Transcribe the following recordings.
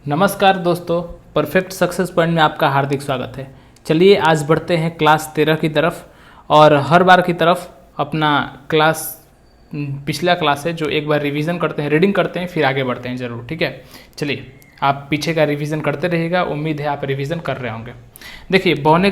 नमस्कार दोस्तों, perfect success point में आपका हार्दिक स्वागत है। चलिए आज बढ़ते हैं क्लास 13 की तरफ। और हर बार की तरफ अपना क्लास पिछला क्लास है जो एक बार रिवीजन करते हैं, रीडिंग करते हैं, फिर आगे बढ़ते हैं ज़रूर। ठीक है, चलिए आप पीछे का रिवीजन करते रहिएगा। उम्मीद है आप रिवीजन कर रहे होंगे। देखिए बौने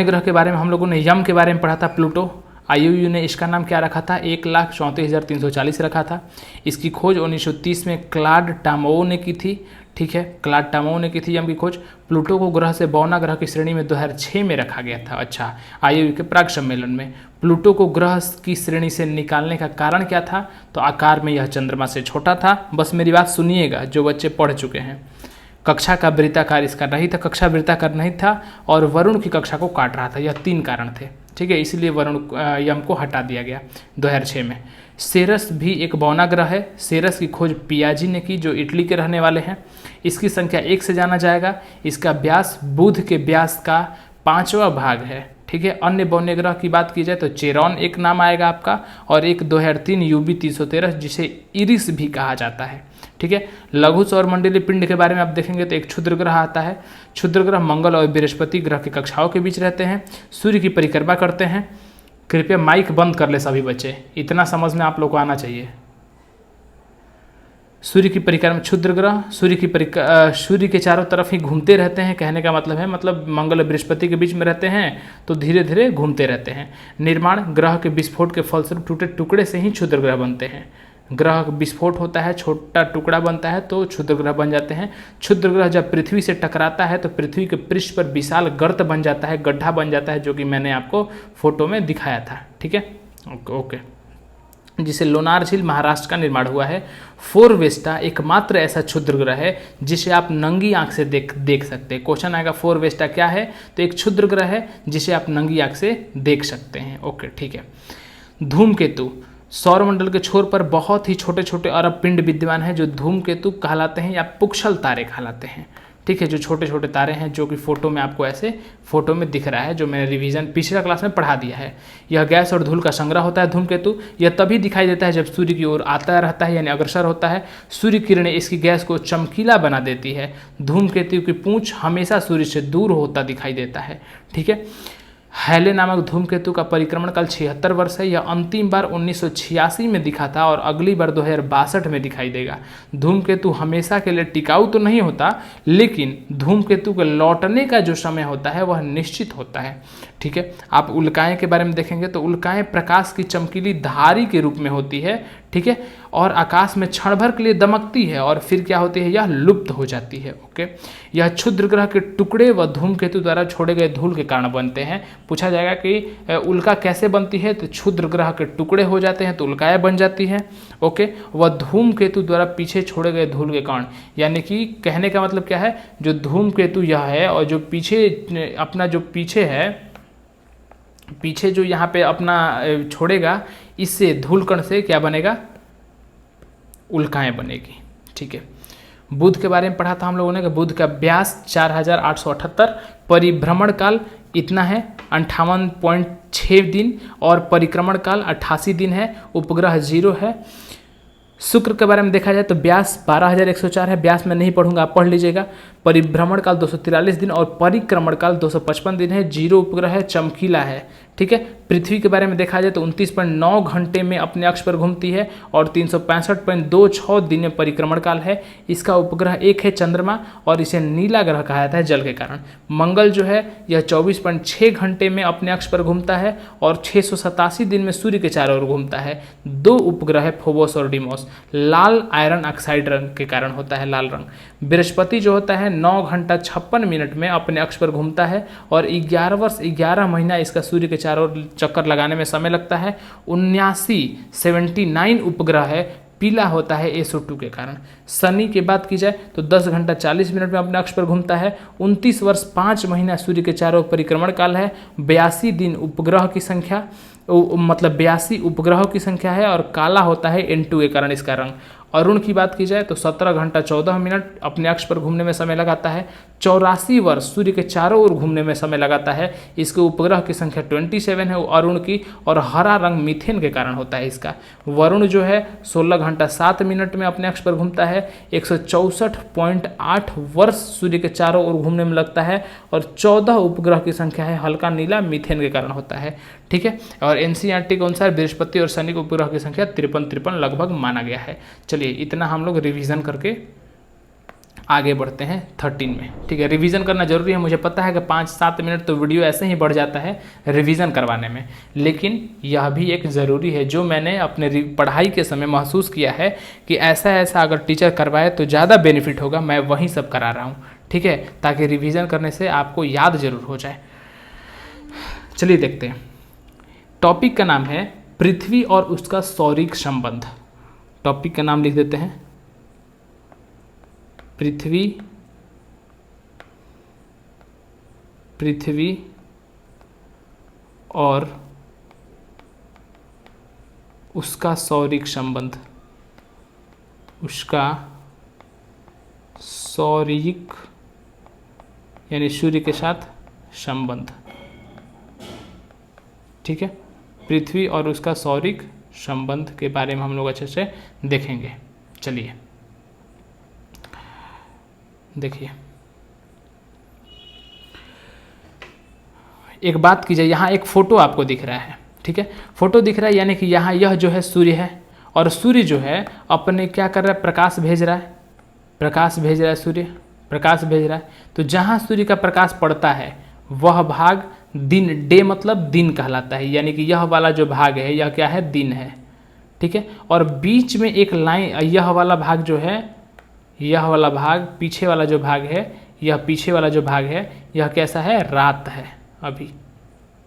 ग्रह के बारे में हम लोगों ने यम के बारे में पढ़ा था। प्लूटो, आईयूयू ने इसका नाम क्या रखा था? 1,34,340 रखा था। इसकी खोज 1930 में क्लाड टामोव ने की थी। ठीक है, क्लाड टामोव ने की थी यम की खोज। प्लूटो को ग्रह से बौना ग्रह की श्रेणी में 2006 में रखा गया था। अच्छा, आईयूयू के प्राग सम्मेलन में प्लूटो को ग्रह की श्रेणी से निकालने का कारण क्या था? तो आकार में यह चंद्रमा से छोटा था। बस मेरी बात सुनिएगा जो बच्चे पढ़ चुके हैं। कक्षा का वृत्ताकार इसका नहीं था, कक्षा वृत्ताकार नहीं था, और वरुण की कक्षा को काट रहा था। यह 3 कारण थे। ठीक है, इसलिए वरुण यम को हटा दिया गया 2006 में। सेरस भी एक बौना ग्रह है। सेरस की खोज पियाजी ने की जो इटली के रहने वाले हैं। इसकी संख्या 1 से जाना जाएगा। इसका व्यास बुध के व्यास का 5वां भाग है। ठीक है, अन्य बौने ग्रह की बात की जाए तो चेरॉन एक नाम आएगा आपका, और एक 2003 यूबी 313 जिसे इरिस भी कहा जाता है। ठीक है, लघु सौरमंडलीय पिंड के बारे में आप देखेंगे तो एक क्षुद्र ग्रह आता है। क्षुद्र ग्रह मंगल और बृहस्पति ग्रह की कक्षाओं के बीच रहते हैं, सूर्य की परिक्रमा करते हैं। कृपया माइक बंद कर ले सभी बच्चे, इतना समझ में आप लोग को आना चाहिए। सूर्य की परिक्रमा, क्षुद्र ग्रह सूर्य के चारों तरफ ही घूमते रहते हैं। कहने का मतलब है, मतलब मंगल और बृहस्पति के बीच में रहते हैं तो धीरे धीरे घूमते रहते हैं। निर्माण, ग्रह के विस्फोट के फलस्वरूप टूटे टुकड़े से ही क्षुद्र ग्रह बनते हैं। ग्रह विस्फोट होता है, छोटा टुकड़ा बनता है तो क्षुद्र ग्रह बन जाते हैं। क्षुद्र ग्रह जब पृथ्वी से टकराता है तो पृथ्वी के पृष्ठ पर विशाल गर्त बन जाता है, गड्ढा बन जाता है, जो कि मैंने आपको फोटो में दिखाया था। ठीक है, ओके। जिसे लोनार झील महाराष्ट्र का निर्माण हुआ है। फोरवेस्टा एकमात्र ऐसा क्षुद्र ग्रह है जिसे आप नंगी आंख से देख सकते हैं। क्वेश्चन आएगा फोरवेस्टा क्या है? तो एक क्षुद्र ग्रह है जिसे आप नंगी आंख से देख सकते हैं। ओके, ठीक है। धूमकेतु, सौरमंडल के छोर पर बहुत ही छोटे छोटे अरब पिंड विद्यमान हैं जो धूमकेतु कहलाते हैं या पुक्षल तारे कहलाते हैं। ठीक है, जो छोटे छोटे तारे हैं जो कि फोटो में आपको ऐसे फोटो में दिख रहा है, जो मैंने रिवीजन पिछला क्लास में पढ़ा दिया है। यह गैस और धूल का संग्रह होता है। धूमकेतु यह तभी दिखाई देता है जब सूर्य की ओर आता रहता है, यानी अग्रसर होता है। सूर्य किरणें इसकी गैस को चमकीला बना देती है। धूमकेतु की पूंछ हमेशा सूर्य से दूर होता दिखाई देता है। ठीक है, हैले नामक धूमकेतु का परिक्रमण काल 76 वर्ष है। यह अंतिम बार 1986 में दिखा था और अगली बार 2062 में दिखाई देगा। धूमकेतु हमेशा के लिए टिकाऊ तो नहीं होता, लेकिन धूमकेतु के लौटने का जो समय होता है वह निश्चित होता है। ठीक है, आप उल्काएं के बारे में देखेंगे तो उल्काएं प्रकाश की चमकीली धारी के रूप में होती है। ठीक है, और आकाश में क्षण भर के लिए दमकती है और फिर क्या होती है? यह लुप्त हो जाती है। ओके, यह क्षुद्र ग्रह के टुकड़े व धूमकेतु द्वारा छोड़े गए धूल के कारण बनते हैं। पूछा जाएगा कि उल्का कैसे बनती है? तो क्षुद्र ग्रह के टुकड़े हो जाते हैं तो उल्काएं बन जाती हैं। ओके, वह धूमकेतु द्वारा पीछे छोड़े गए धूल के कारण, यानी कि कहने का मतलब क्या है? जो धूमकेतु यह है और जो पीछे अपना जो पीछे जो यहाँ पे अपना छोड़ेगा, इससे धूलकण से क्या बनेगा? उल्काएं बनेगी। ठीक है, बुध के बारे में पढ़ा था हम लोगों ने कि बुध का व्यास 4878, परिभ्रमण काल इतना है 58.6 दिन, और परिक्रमण काल 88 दिन है। उपग्रह 0 है। शुक्र के बारे में देखा जाए तो व्यास 12,104 है। व्यास में नहीं पढ़ूंगा, आप पढ़ लीजिएगा। परिभ्रमण काल 243 दिन और परिक्रमण काल 255 दिन है। 0 उपग्रह है, चमकीला है। ठीक है, पृथ्वी के बारे में देखा जाए तो 29.9 घंटे में अपने अक्ष पर घूमती है और 365.26 दिन में परिक्रमण काल है। इसका उपग्रह एक है चंद्रमा, और इसे नीला ग्रह कहा जाता है जल के कारण। मंगल जो है यह 24.6 घंटे में अपने अक्ष पर घूमता है और 687 दिन में सूर्य के चारों ओर घूमता है। 2 उपग्रह है, फोबोस और डिमोस। लाल आयरन ऑक्साइड रंग के कारण होता है, लाल रंग। बृहस्पति जो होता है 9 घंटा 56 मिनट में अपने अक्ष पर घूमता है और 11 वर्ष 11 महीना इसका सूर्य के चारों ओर चक्कर लगाने में समय लगता है। 79 उपग्रह है, पीला होता है SO2 के कारण। शनि की बात की जाए तो 10 घंटा 40 मिनट में अपने अक्ष पर घूमता है। 29 वर्ष 5 महीना सूर्य के चारों ओर परिक्रमण काल है। 82 दिन उपग्रह की संख्या, मतलब 82 उपग्रहों की संख्या है, और काला होता है N2 के कारण इसका रंग। अरुण की बात की जाए तो 17 घंटा 14 मिनट अपने अक्ष पर घूमने में समय लगाता है। 84 वर्ष सूर्य के चारों ओर घूमने में समय लगाता है। इसके उपग्रह की संख्या 27 है अरुण की, और हरा रंग मीथेन के कारण होता है इसका। वरुण जो है 16 घंटा 7 मिनट में अपने अक्ष पर घूमता है। 164.8 वर्ष सूर्य के चारों ओर घूमने में लगता है, और 14 उपग्रह की संख्या है। हल्का नीला मीथेन के कारण होता है। ठीक है, और एनसीईआरटी के अनुसार बृहस्पति और शनि के उपग्रह की संख्या 53 लगभग माना गया है। चलिए इतना हम लोग रिवीजन करके आगे बढ़ते हैं 13 में। ठीक है, रिवीजन करना जरूरी है। मुझे पता है कि 5-7 मिनट तो वीडियो ऐसे ही बढ़ जाता है रिवीजन करवाने में, लेकिन यह भी एक ज़रूरी है जो मैंने अपने पढ़ाई के समय महसूस किया है कि ऐसा ऐसा अगर टीचर करवाए तो ज़्यादा बेनिफिट होगा। मैं वही सब करा रहा हूँ। ठीक है, ताकि रिवीजन करने से आपको याद जरूर हो जाए। चलिए देखते हैं। टॉपिक का नाम है पृथ्वी और उसका सौरिक संबंध। टॉपिक का नाम लिख देते हैं पृथ्वी और उसका सौरिक संबंध। उसका सौरिक यानी सूर्य के साथ संबंध। ठीक है, पृथ्वी और उसका सौरिक संबंध के बारे में हम लोग अच्छे से देखेंगे। चलिए देखिए, एक बात कीजिए, यहाँ एक फोटो आपको दिख रहा है। ठीक है, फोटो दिख रहा है यानी कि यहाँ यह जो है सूर्य है, और सूर्य जो है अपने क्या कर रहा है, प्रकाश भेज रहा है। प्रकाश भेज रहा है, सूर्य प्रकाश भेज रहा है। तो जहाँ सूर्य का प्रकाश पड़ता है वह भाग दिन, डे मतलब दिन कहलाता है, यानी कि यह वाला जो भाग है यह क्या है, दिन है। ठीक है, और बीच में एक लाइन, यह वाला भाग जो है, यह वाला भाग, पीछे वाला जो भाग है, यह पीछे वाला जो भाग है यह कैसा है, रात है अभी।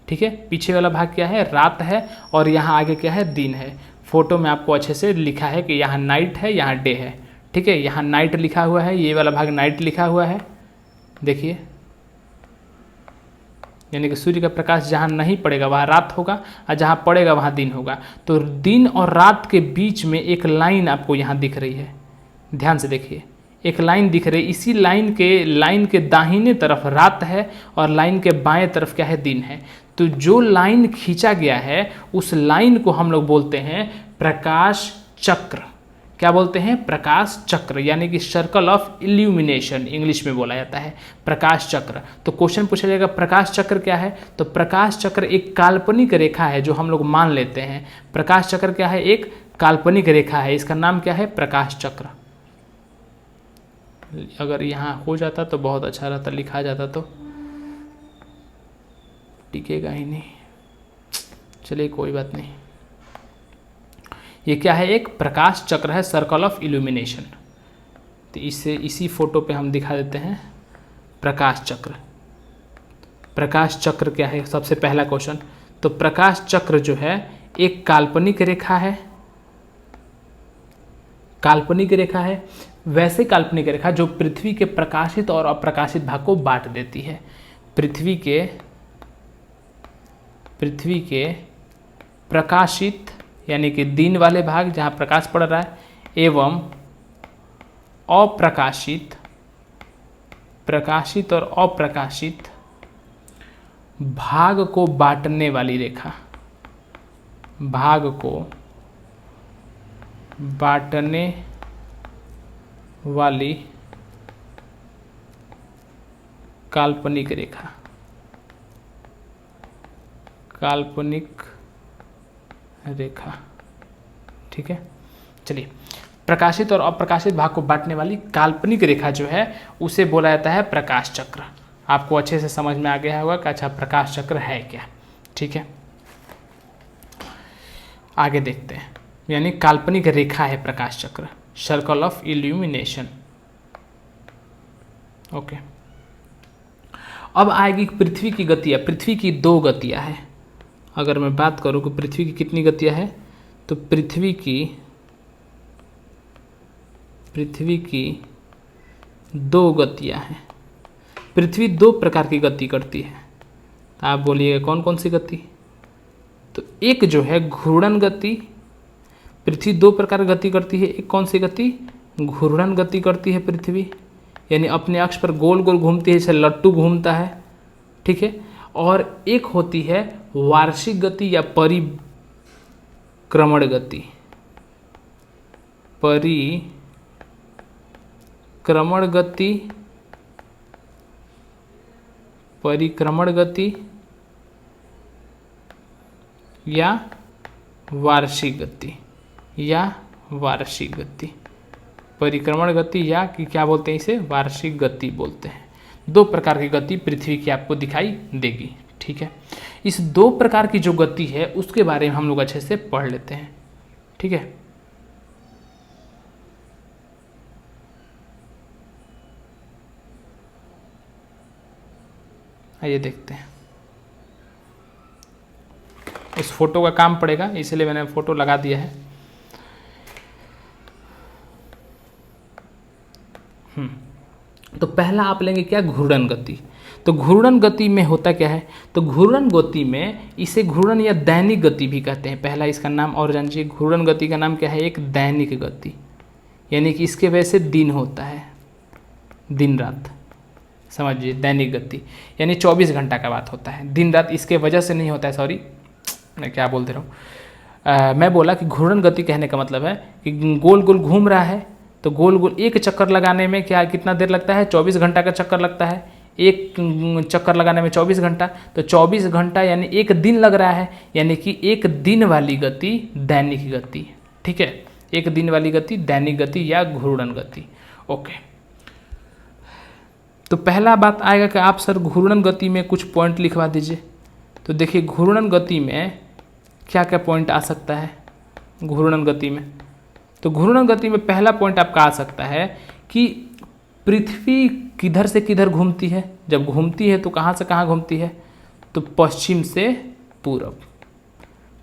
ठीक है, पीछे वाला भाग क्या है, रात है, और यहाँ आगे क्या है, दिन है। फोटो में आपको अच्छे से लिखा है कि यहाँ नाइट है, यहाँ डे है। ठीक है, यहाँ नाइट लिखा हुआ है, ये वाला भाग नाइट लिखा हुआ है। देखिए, यानी कि सूर्य का प्रकाश जहाँ नहीं पड़ेगा वहाँ रात होगा, और जहाँ पड़ेगा वहाँ दिन होगा। तो दिन और रात के बीच में एक लाइन आपको यहाँ दिख रही है, ध्यान से देखिए, एक लाइन दिख रही है। इसी लाइन के दाहिने तरफ रात है, और लाइन के बाएं तरफ क्या है, दिन है। तो जो लाइन खींचा गया है उस लाइन को हम लोग बोलते हैं प्रकाश चक्र। क्या बोलते हैं, प्रकाश चक्र, यानी कि सर्कल ऑफ इल्यूमिनेशन इंग्लिश में बोला जाता है, प्रकाश चक्र। तो क्वेश्चन पूछा जाएगा प्रकाश चक्र क्या है, तो प्रकाश चक्र एक काल्पनिक रेखा है जो हम लोग मान लेते हैं। प्रकाश चक्र क्या है, एक काल्पनिक रेखा है, इसका नाम क्या है, प्रकाश चक्र। अगर यहाँ हो जाता तो बहुत अच्छा रहता, लिखा जाता तो टिकेगा ही नहीं। चलिए कोई बात नहीं। ये क्या है, एक प्रकाश चक्र है, सर्कल ऑफ इल्यूमिनेशन। तो इसी फोटो पे हम दिखा देते हैं प्रकाश चक्र। प्रकाश चक्र क्या है, सबसे पहला क्वेश्चन। तो प्रकाश चक्र जो है एक काल्पनिक रेखा है, काल्पनिक रेखा है, वैसे काल्पनिक रेखा जो पृथ्वी के प्रकाशित और अप्रकाशित भाग को बांट देती है। पृथ्वी के प्रकाशित यानी कि दिन वाले भाग जहाँ प्रकाश पड़ रहा है, एवं अप्रकाशित, प्रकाशित और अप्रकाशित भाग को बांटने वाली रेखा, भाग को बांटने वाली काल्पनिक रेखा, काल्पनिक रेखा। ठीक है, चलिए, प्रकाशित और अप्रकाशित भाग को बांटने वाली काल्पनिक रेखा जो है उसे बोला जाता है प्रकाश चक्र। आपको अच्छे से समझ में आ गया होगा कि अच्छा प्रकाश चक्र है क्या। ठीक है, आगे देखते हैं। यानी काल्पनिक रेखा है प्रकाश चक्र, सर्कल ऑफ इल्यूमिनेशन। ओके, अब आएगी पृथ्वी की गतियाँ। पृथ्वी की 2 गतियाँ हैं। अगर मैं बात करूँ कि पृथ्वी की कितनी गतियाँ हैं, तो पृथ्वी की 2 गतियाँ हैं। पृथ्वी 2 प्रकार की गति करती है। तो आप बोलिएगा कौन कौन सी गति, तो एक जो है घूर्णन गति, पृथ्वी दो प्रकार की गति करती है। एक कौन सी गति? घूर्णन गति करती है पृथ्वी, यानी अपने अक्ष पर गोल गोल घूमती है, जैसे लट्टू घूमता है, ठीक है। और एक होती है वार्षिक गति या परिक्रमण गति। परिक्रमण गति या वार्षिक गति परिक्रमण गति या कि क्या बोलते हैं इसे? वार्षिक गति बोलते हैं। दो प्रकार की गति पृथ्वी की आपको दिखाई देगी, ठीक है। इस दो प्रकार की जो गति है उसके बारे में हम लोग अच्छे से पढ़ लेते हैं, ठीक है। आइए देखते हैं। इस फोटो का काम पड़ेगा, इसलिए मैंने फोटो लगा दिया है। तो पहला आप लेंगे क्या? घूर्णन गति। तो घूर्णन गति में होता क्या है? तो घूर्णन गति में इसे घूर्णन या दैनिक गति भी कहते हैं। पहला इसका नाम और जानिए, घूर्णन गति का नाम क्या है? एक दैनिक गति, यानी कि इसके वजह से दिन होता है, दिन रात, समझिए। दैनिक गति यानी 24 घंटा का बात होता है, दिन रात इसके वजह से नहीं होता है। सॉरी, मैं क्या बोल दे रहा हूँ। मैं बोला कि घूर्णन गति कहने का मतलब है कि गोल गोल घूम रहा है, तो गोल गोल एक चक्कर लगाने में क्या कितना देर लगता है? 24 घंटा का चक्कर लगता है। एक चक्कर लगाने में 24 घंटा, तो 24 घंटा यानी एक दिन लग रहा है, यानी कि एक दिन वाली गति दैनिक गति, ठीक है। एक दिन वाली गति दैनिक गति या घूर्णन गति, ओके। तो पहला बात आएगा कि आप सर घूर्णन गति में कुछ पॉइंट लिखवा दीजिए। तो देखिए घूर्णन गति में क्या क्या पॉइंट आ सकता है घूर्णन गति में? तो घूर्णन गति में पहला पॉइंट आपका आ सकता है कि पृथ्वी किधर से किधर घूमती है। जब घूमती है तो कहाँ से कहाँ घूमती है? तो पश्चिम से पूरब।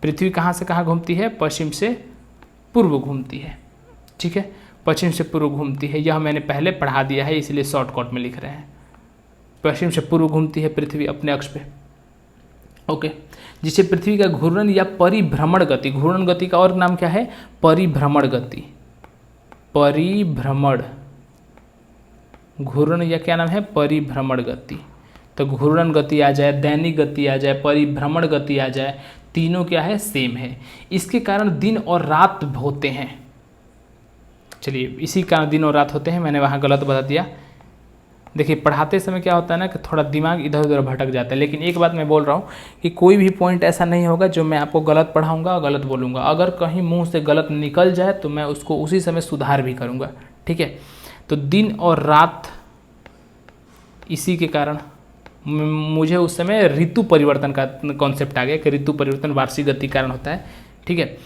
पृथ्वी कहाँ से कहाँ घूमती है? पश्चिम से पूर्व घूमती है, ठीक है। पश्चिम से पूर्व घूमती है, यह मैंने पहले पढ़ा दिया है, इसलिए शॉर्टकट में लिख रहे हैं। पश्चिम से पूर्व घूमती है पृथ्वी अपने अक्ष पे, ओके। जिसे पृथ्वी का घूर्णन या परिभ्रमण गति, घूर्णन गति का और नाम क्या है? परिभ्रमण गति। परिभ्रमण, घूर्णन या क्या नाम है? परिभ्रमण गति। तो घूर्णन गति आ जाए, दैनिक गति आ जाए, परिभ्रमण गति आ जाए, तीनों क्या है? सेम है। इसके कारण दिन और रात होते हैं। चलिए, इसी कारण दिन और रात होते हैं, मैंने वहाँ गलत बता दिया। देखिए पढ़ाते समय क्या होता है ना कि थोड़ा दिमाग इधर उधर भटक जाता है, लेकिन एक बात मैं बोल रहा हूँ कि कोई भी पॉइंट ऐसा नहीं होगा जो मैं आपको गलत पढ़ाऊँगा और गलत बोलूँगा। अगर कहीं मुंह से गलत निकल जाए तो मैं उसको उसी समय सुधार भी करूँगा, ठीक है। तो दिन और रात, इसी के कारण मुझे उस समय ऋतु परिवर्तन का कॉन्सेप्ट आ गया कि ऋतु परिवर्तन वार्षिक गति कारण होता है, ठीक है।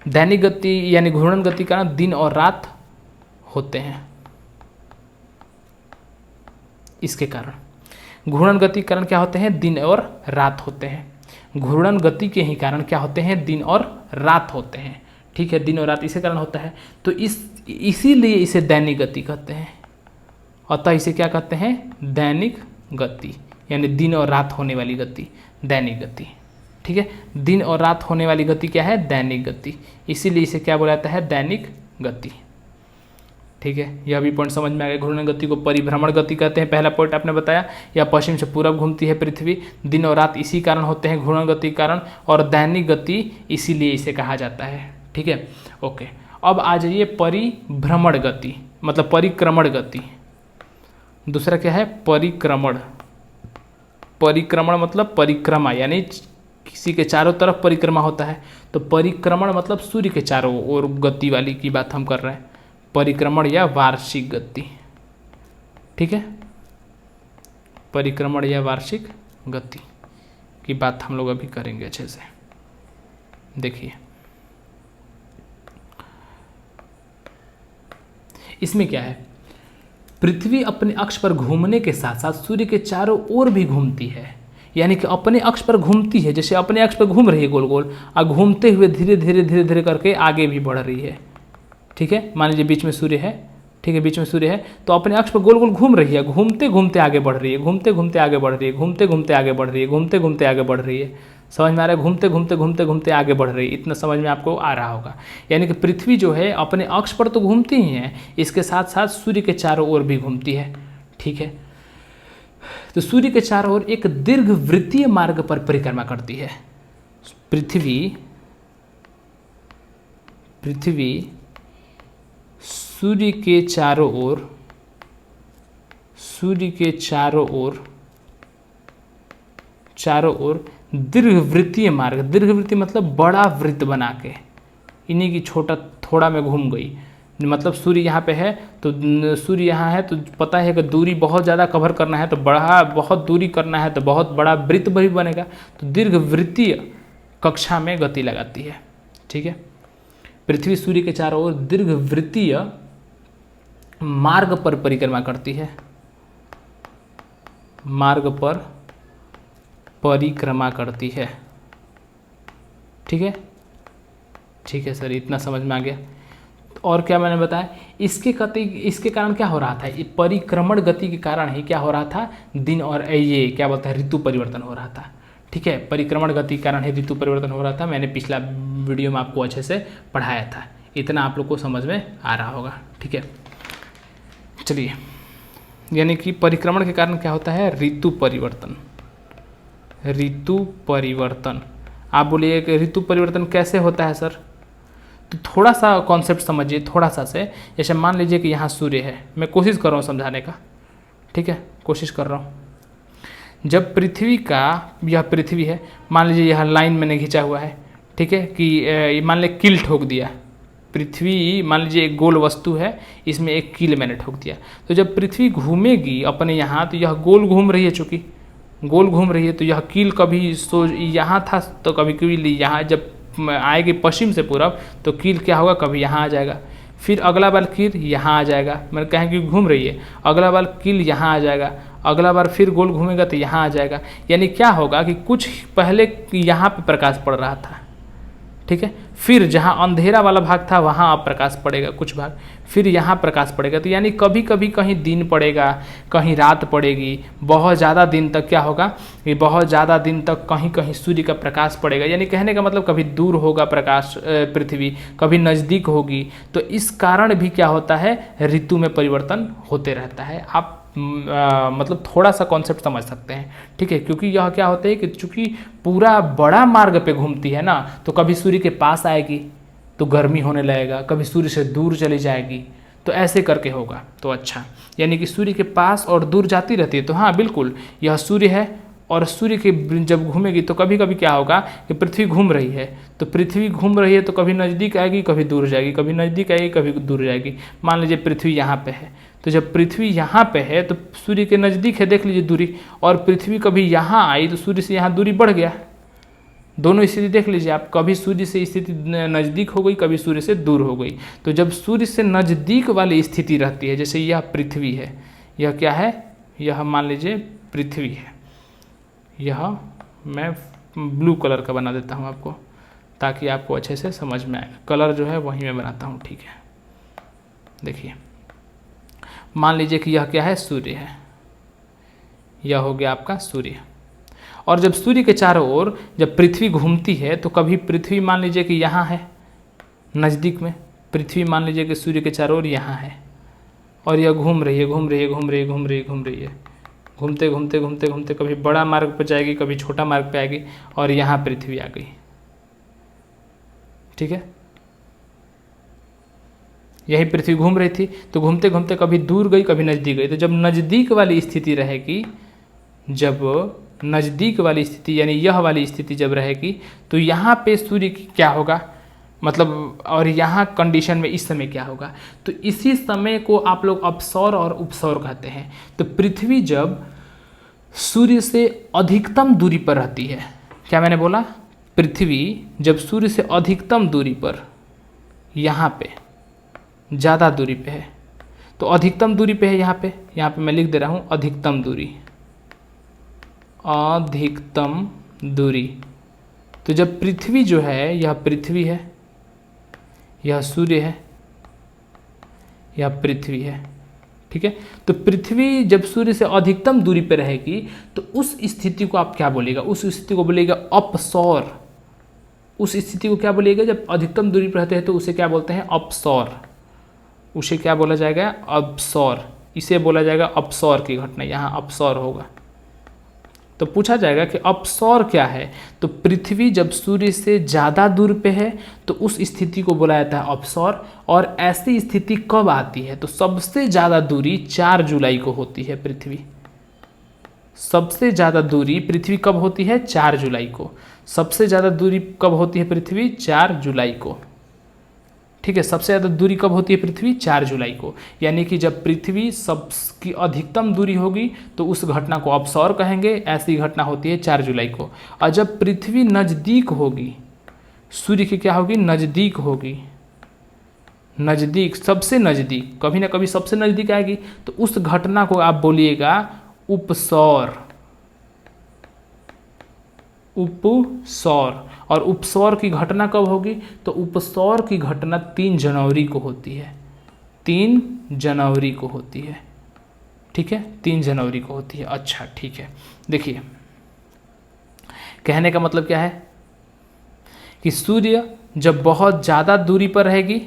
दैनिक गति यानी घूर्णन गति कारण दिन और रात होते हैं। इसके कारण घूर्णन गति के कारण क्या होते हैं? दिन और रात होते हैं। घूर्णन गति के ही कारण क्या होते हैं? दिन और रात होते हैं, ठीक है। दिन और रात इसी कारण होता है, तो इसीलिए इसे दैनिक गति कहते हैं। अतः इसे क्या कहते हैं? दैनिक गति, यानी दिन और रात होने वाली गति, दैनिक गति, ठीक है। दिन और रात होने वाली गति क्या है? दैनिक गति। इसीलिए इसे क्या बोला जाता है? दैनिक गति, ठीक है। यह भी पॉइंट समझ में आ गया। घूर्णन गति को परिभ्रमण गति कहते हैं, पहला पॉइंट आपने बताया। या पश्चिम से पूरब घूमती है पृथ्वी, दिन और रात इसी कारण होते हैं, घूर्णन गति के कारण। और दैनिक गति इसीलिए इसे कहा जाता है, ठीक है, ओके। अब आ जाइए परिभ्रमण गति, मतलब परिक्रमण गति। दूसरा क्या है? परिक्रमण। परिक्रमण मतलब परिक्रमा, यानी किसी के चारों तरफ परिक्रमा होता है। तो परिक्रमण मतलब सूर्य के चारों ओर गति वाली की बात हम कर रहे हैं, परिक्रमण या वार्षिक गति, ठीक है। परिक्रमण या वार्षिक गति की बात हम लोग अभी करेंगे अच्छे से। देखिए इसमें क्या है, पृथ्वी अपने अक्ष पर घूमने के साथ साथ सूर्य के चारों ओर भी घूमती है। यानी कि अपने अक्ष पर घूमती है, जैसे अपने अक्ष पर घूम रही है गोल गोल, और घूमते हुए धीरे धीरे करके आगे भी बढ़ रही है, ठीक है। मान लीजिए बीच में सूर्य है, ठीक है, बीच में सूर्य है, तो अपने अक्ष पर गोल गोल घूम रही है, घूमते घूमते आगे बढ़ रही है, घूमते घूमते आगे बढ़ रही है, घूमते घूमते आगे बढ़ रही है, घूमते घूमते आगे बढ़ रही है। समझ में आ रहा है? घूमते घूमते घूमते घूमते आगे बढ़ रही है, इतना समझ में आपको आ रहा होगा। यानी कि पृथ्वी जो है अपने अक्ष पर तो घूमती ही है, इसके साथ साथ सूर्य के चारों ओर भी घूमती है। ठीक है, तो सूर्य के चारों ओर एक दीर्घवृत्तीय मार्ग पर परिक्रमा करती है। पृथ्वी सूर्य के चारों ओर दीर्घवृत्तीय मार्ग, दीर्घवृत्तीय मतलब बड़ा वृत्त बना के, इन्हीं की छोटा थोड़ा में घूम गई। मतलब सूर्य यहाँ पे है तो सूर्य यहाँ है तो पता है कि दूरी बहुत ज़्यादा कवर करना है तो बहुत दूरी करना है तो बहुत बड़ा वृत्त भी बनेगा, तो दीर्घवृत्तीय कक्षा में गति लगाती है। ठीक है, पृथ्वी सूर्य के चारों ओर दीर्घवृत्तीय मार्ग पर परिक्रमा करती है, मार्ग पर परिक्रमा करती है। ठीक है, ठीक है सर, इतना समझ में आ गया। और क्या मैंने बताया, इसके कारण क्या हो रहा था, ये परिक्रमण गति के कारण ही क्या हो रहा था, दिन और ये क्या बोलते हैं ऋतु परिवर्तन हो रहा था। ठीक है, परिक्रमण गति के कारण ही ऋतु परिवर्तन हो रहा था। मैंने पिछला वीडियो में आपको अच्छे से पढ़ाया था, इतना आप लोग को समझ में आ रहा होगा। ठीक है, चलिए, यानी कि परिक्रमण के कारण क्या होता है, ऋतु परिवर्तन। ऋतु परिवर्तन, आप बोलिए कि ऋतु परिवर्तन कैसे होता है सर, तो थोड़ा सा कॉन्सेप्ट समझिए, थोड़ा सा से। जैसे मान लीजिए कि यहाँ सूर्य है, मैं कोशिश कर रहा हूँ समझाने का। ठीक है, कोशिश कर रहा हूँ। जब पृथ्वी का, यह पृथ्वी है, मान लीजिए यह लाइन मैंने खींचा हुआ है। ठीक है, कि मान लीजिए कील ठोक दिया, पृथ्वी मान लीजिए एक गोल वस्तु है, इसमें एक कील मैंने ठोक दिया। तो जब पृथ्वी घूमेगी अपने यहाँ, तो यह गोल घूम रही है, चूँकि गोल घूम रही है तो यह कील कभी यहाँ था तो कभी कील यहाँ, जब आएगी पश्चिम से पूरब तो कील क्या होगा, कभी यहाँ आ जाएगा, फिर अगला बार कील यहाँ आ जाएगा, मैंने कहा कि घूम रही है, अगला बार कील यहाँ आ जाएगा, अगला बार फिर गोल घूमेगा तो यहाँ आ जाएगा। यानी क्या होगा कि कुछ पहले यहाँ पे प्रकाश पड़ रहा था, ठीक है, फिर जहाँ अंधेरा वाला भाग था वहाँ अब प्रकाश पड़ेगा कुछ भाग, फिर यहाँ प्रकाश पड़ेगा। तो यानी कभी कभी कहीं दिन पड़ेगा, कहीं रात पड़ेगी, बहुत ज़्यादा दिन तक क्या होगा, ये बहुत ज़्यादा दिन तक कहीं कहीं सूर्य का प्रकाश पड़ेगा। यानी कहने का मतलब कभी दूर होगा प्रकाश पृथ्वी, कभी नज़दीक होगी। तो इस कारण भी क्या होता है, ऋतु में परिवर्तन होते रहता है। आप मतलब थोड़ा सा कॉन्सेप्ट समझ सकते हैं। ठीक है, क्योंकि यह क्या होता है कि चूंकि पूरा बड़ा मार्ग पे घूमती है ना, तो कभी सूर्य के पास आएगी तो गर्मी होने लगेगा, कभी सूर्य से दूर चली जाएगी, तो ऐसे करके होगा। तो अच्छा, यानी कि सूर्य के पास और दूर जाती रहती है। तो हाँ बिल्कुल, यह सूर्य है और सूर्य के जब घूमेगी तो कभी कभी क्या होगा कि पृथ्वी घूम रही है, तो पृथ्वी घूम रही है तो कभी नज़दीक आएगी, कभी दूर जाएगी, कभी नज़दीक आएगी, कभी दूर जाएगी। मान लीजिए पृथ्वी यहाँ पे है, तो जब पृथ्वी यहाँ पे है तो सूर्य के नज़दीक है, देख लीजिए दूरी, और पृथ्वी कभी यहाँ आई तो सूर्य से यहाँ दूरी बढ़ गया। दोनों स्थिति देख लीजिए आप, कभी सूर्य से स्थिति नज़दीक हो गई, कभी सूर्य से दूर हो गई। तो जब सूर्य से नज़दीक वाली स्थिति रहती है, जैसे यह पृथ्वी है, यह क्या है, यह मान लीजिए पृथ्वी है, यह मैं ब्लू कलर का बना देता हूँ आपको ताकि आपको अच्छे से समझ में आए। कलर जो है वही मैं बनाता हूँ। ठीक है, देखिए मान लीजिए कि यह क्या है, सूर्य है, यह हो गया आपका सूर्य। और जब सूर्य के चारों ओर जब पृथ्वी घूमती है तो कभी पृथ्वी मान लीजिए कि यहाँ है नज़दीक में, पृथ्वी मान लीजिए कि सूर्य के चारों ओर यहाँ है और यह घूम रही है, घूम रही है, घूम रही है, घूम रही है, घूम रही है, घूमते घूमते घूमते घूमते कभी बड़ा मार्ग पर जाएगी, कभी छोटा मार्ग पे आएगी और यहाँ पृथ्वी आ गई। ठीक है, यही पृथ्वी घूम रही थी तो घूमते घूमते कभी दूर गई, कभी नज़दीक गई। तो जब नज़दीक वाली स्थिति रहेगी, जब नज़दीक वाली स्थिति यानी यह वाली स्थिति जब रहेगी तो यहाँ पे सूर्य की क्या होगा, मतलब और यहाँ कंडीशन में इस समय क्या होगा, तो इसी समय को आप लोग अपसौर और उपसौर कहते हैं। तो पृथ्वी जब सूर्य से अधिकतम दूरी पर रहती है, क्या मैंने बोला, पृथ्वी जब सूर्य से अधिकतम दूरी पर, यहाँ पे ज़्यादा दूरी पे है, तो अधिकतम दूरी पे है, यहाँ पे मैं लिख दे रहा हूँ अधिकतम दूरी, अधिकतम दूरी। तो जब पृथ्वी जो है, यह पृथ्वी है, यह सूर्य है, यह पृथ्वी है, ठीक है। तो पृथ्वी जब सूर्य से अधिकतम दूरी पर रहेगी तो उस स्थिति को आप क्या बोलेगा, उस स्थिति को बोलेगा अपसौर। उस स्थिति को क्या बोलेगा, जब अधिकतम दूरी पर रहते हैं तो उसे क्या बोलते हैं, अपसौर। उसे क्या बोला जाएगा, अपसौर। इसे बोला जाएगा अपसौर की घटना, यहाँ अपसौर होगा। तो पूछा जाएगा कि अपसौर क्या है, तो पृथ्वी जब सूर्य से ज़्यादा दूर पे है तो उस स्थिति को बोला जाता है अपसौर। और ऐसी स्थिति कब आती है, तो सबसे ज़्यादा दूरी 4 जुलाई को होती है पृथ्वी। सबसे ज़्यादा दूरी पृथ्वी कब होती है, 4 जुलाई को। सबसे ज़्यादा दूरी कब होती है पृथ्वी, 4 जुलाई को। ठीक है, सबसे ज़्यादा दूरी कब होती है पृथ्वी, 4 जुलाई को। यानी कि जब पृथ्वी सबकी अधिकतम दूरी होगी तो उस घटना को अपसौर कहेंगे। ऐसी घटना होती है 4 जुलाई को। और जब पृथ्वी नज़दीक होगी, सूर्य की क्या होगी, नज़दीक होगी, नज़दीक, सबसे नज़दीक, कभी ना कभी सबसे नज़दीक आएगी, तो उस घटना को आप बोलिएगा उपसौर। उपसौर। और उपसौर की घटना कब होगी, तो उपसौर की घटना 3 जनवरी को होती है। 3 जनवरी को होती है। ठीक है, 3 जनवरी को होती है। अच्छा ठीक है, देखिए कहने का मतलब क्या है कि सूर्य जब बहुत ज़्यादा दूरी पर रहेगी,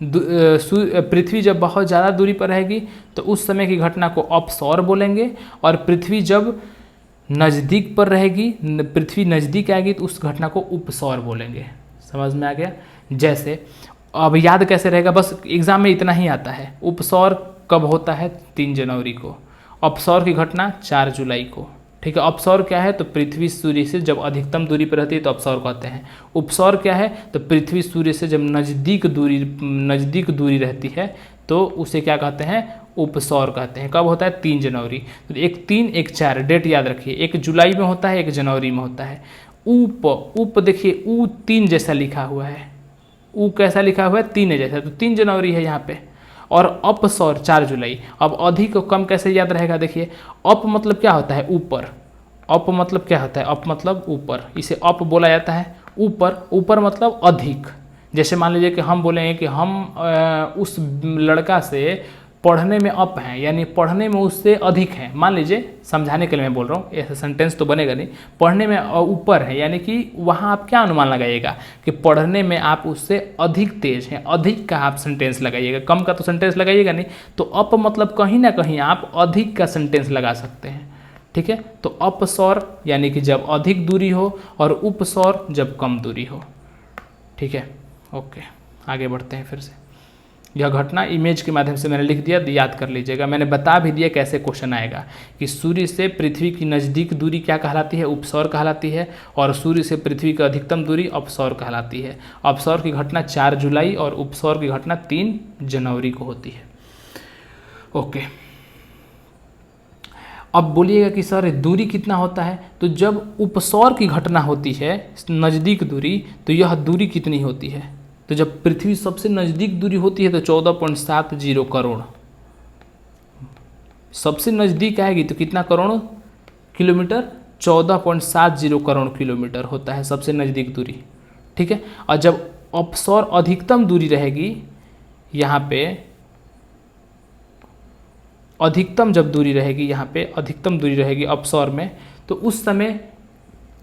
पृथ्वी जब बहुत ज़्यादा दूरी पर रहेगी तो उस समय की घटना को अपसौर बोलेंगे। और पृथ्वी जब नज़दीक पर रहेगी, पृथ्वी नज़दीक आएगी तो उस घटना को उपसौर बोलेंगे। समझ में आ गया। जैसे अब याद कैसे रहेगा, बस एग्जाम में इतना ही आता है। उपसौर कब होता है, 3 जनवरी को। अपसौर की घटना 4 जुलाई को। ठीक है, अपसौर क्या है, तो पृथ्वी सूर्य से जब अधिकतम दूरी पर रहती है तो अपसौर कहते हैं। उपसौर क्या है, तो पृथ्वी सूर्य से जब नज़दीक दूरी रहती है तो उसे क्या कहते हैं, उपसौर कहते हैं। कब होता है, 3 जनवरी। तो एक 3 एक 4 डेट याद रखिए। एक जुलाई में होता है, एक जनवरी में होता है। उप देखिए, ऊ 3 जैसा लिखा हुआ है। ऊ कैसा लिखा हुआ है, 3 जैसा, तो 3 जनवरी है यहाँ पे। और अपसौर 4 जुलाई। अब अधिक और कम कैसे याद रहेगा, देखिए अप मतलब क्या होता है, ऊपर। अप मतलब क्या होता है, अप मतलब ऊपर, इसे अप बोला जाता है। ऊपर, ऊपर मतलब अधिक। जैसे मान लीजिए कि हम बोलेंगे कि हम उस लड़का से पढ़ने में अप हैं, यानी पढ़ने में उससे अधिक हैं। मान लीजिए, समझाने के लिए मैं बोल रहा हूँ, ऐसा सेंटेंस तो बनेगा नहीं। पढ़ने में ऊपर है, यानी कि वहाँ आप क्या अनुमान लगाइएगा कि पढ़ने में आप उससे अधिक तेज हैं। अधिक का आप सेंटेंस लगाइएगा, कम का तो सेंटेंस लगाइएगा नहीं। तो अप मतलब कहीं ना कहीं आप अधिक का सेंटेंस लगा सकते हैं। ठीक है, तो अपसौर यानी कि जब अधिक दूरी हो, और उपसौर जब कम दूरी हो। ठीक है, ओके, आगे बढ़ते हैं फिर से। यह घटना इमेज के माध्यम से मैंने लिख दिया, याद कर लीजिएगा। मैंने बता भी दिया कैसे क्वेश्चन आएगा कि सूर्य से पृथ्वी की नज़दीक दूरी क्या कहलाती है, उपसौर कहलाती है। और सूर्य से पृथ्वी की अधिकतम दूरी अपसौर कहलाती है। अपसौर की घटना 4 जुलाई और उपसौर की घटना 3 जनवरी को होती है। ओके, अब बोलिएगा कि सर दूरी कितना होता है, तो जब उपसौर की घटना होती है, नज़दीक दूरी, तो यह दूरी कितनी होती है, तो जब पृथ्वी सबसे नज़दीक दूरी होती है तो 14.70 करोड़। सबसे नज़दीक आएगी तो कितना करोड़ किलोमीटर, 14.70 करोड़ किलोमीटर होता है सबसे नज़दीक दूरी। ठीक है, और जब अपसौर अधिकतम दूरी रहेगी, यहाँ पे अधिकतम जब दूरी रहेगी, यहाँ पे अधिकतम दूरी रहेगी अपसौर में, तो उस समय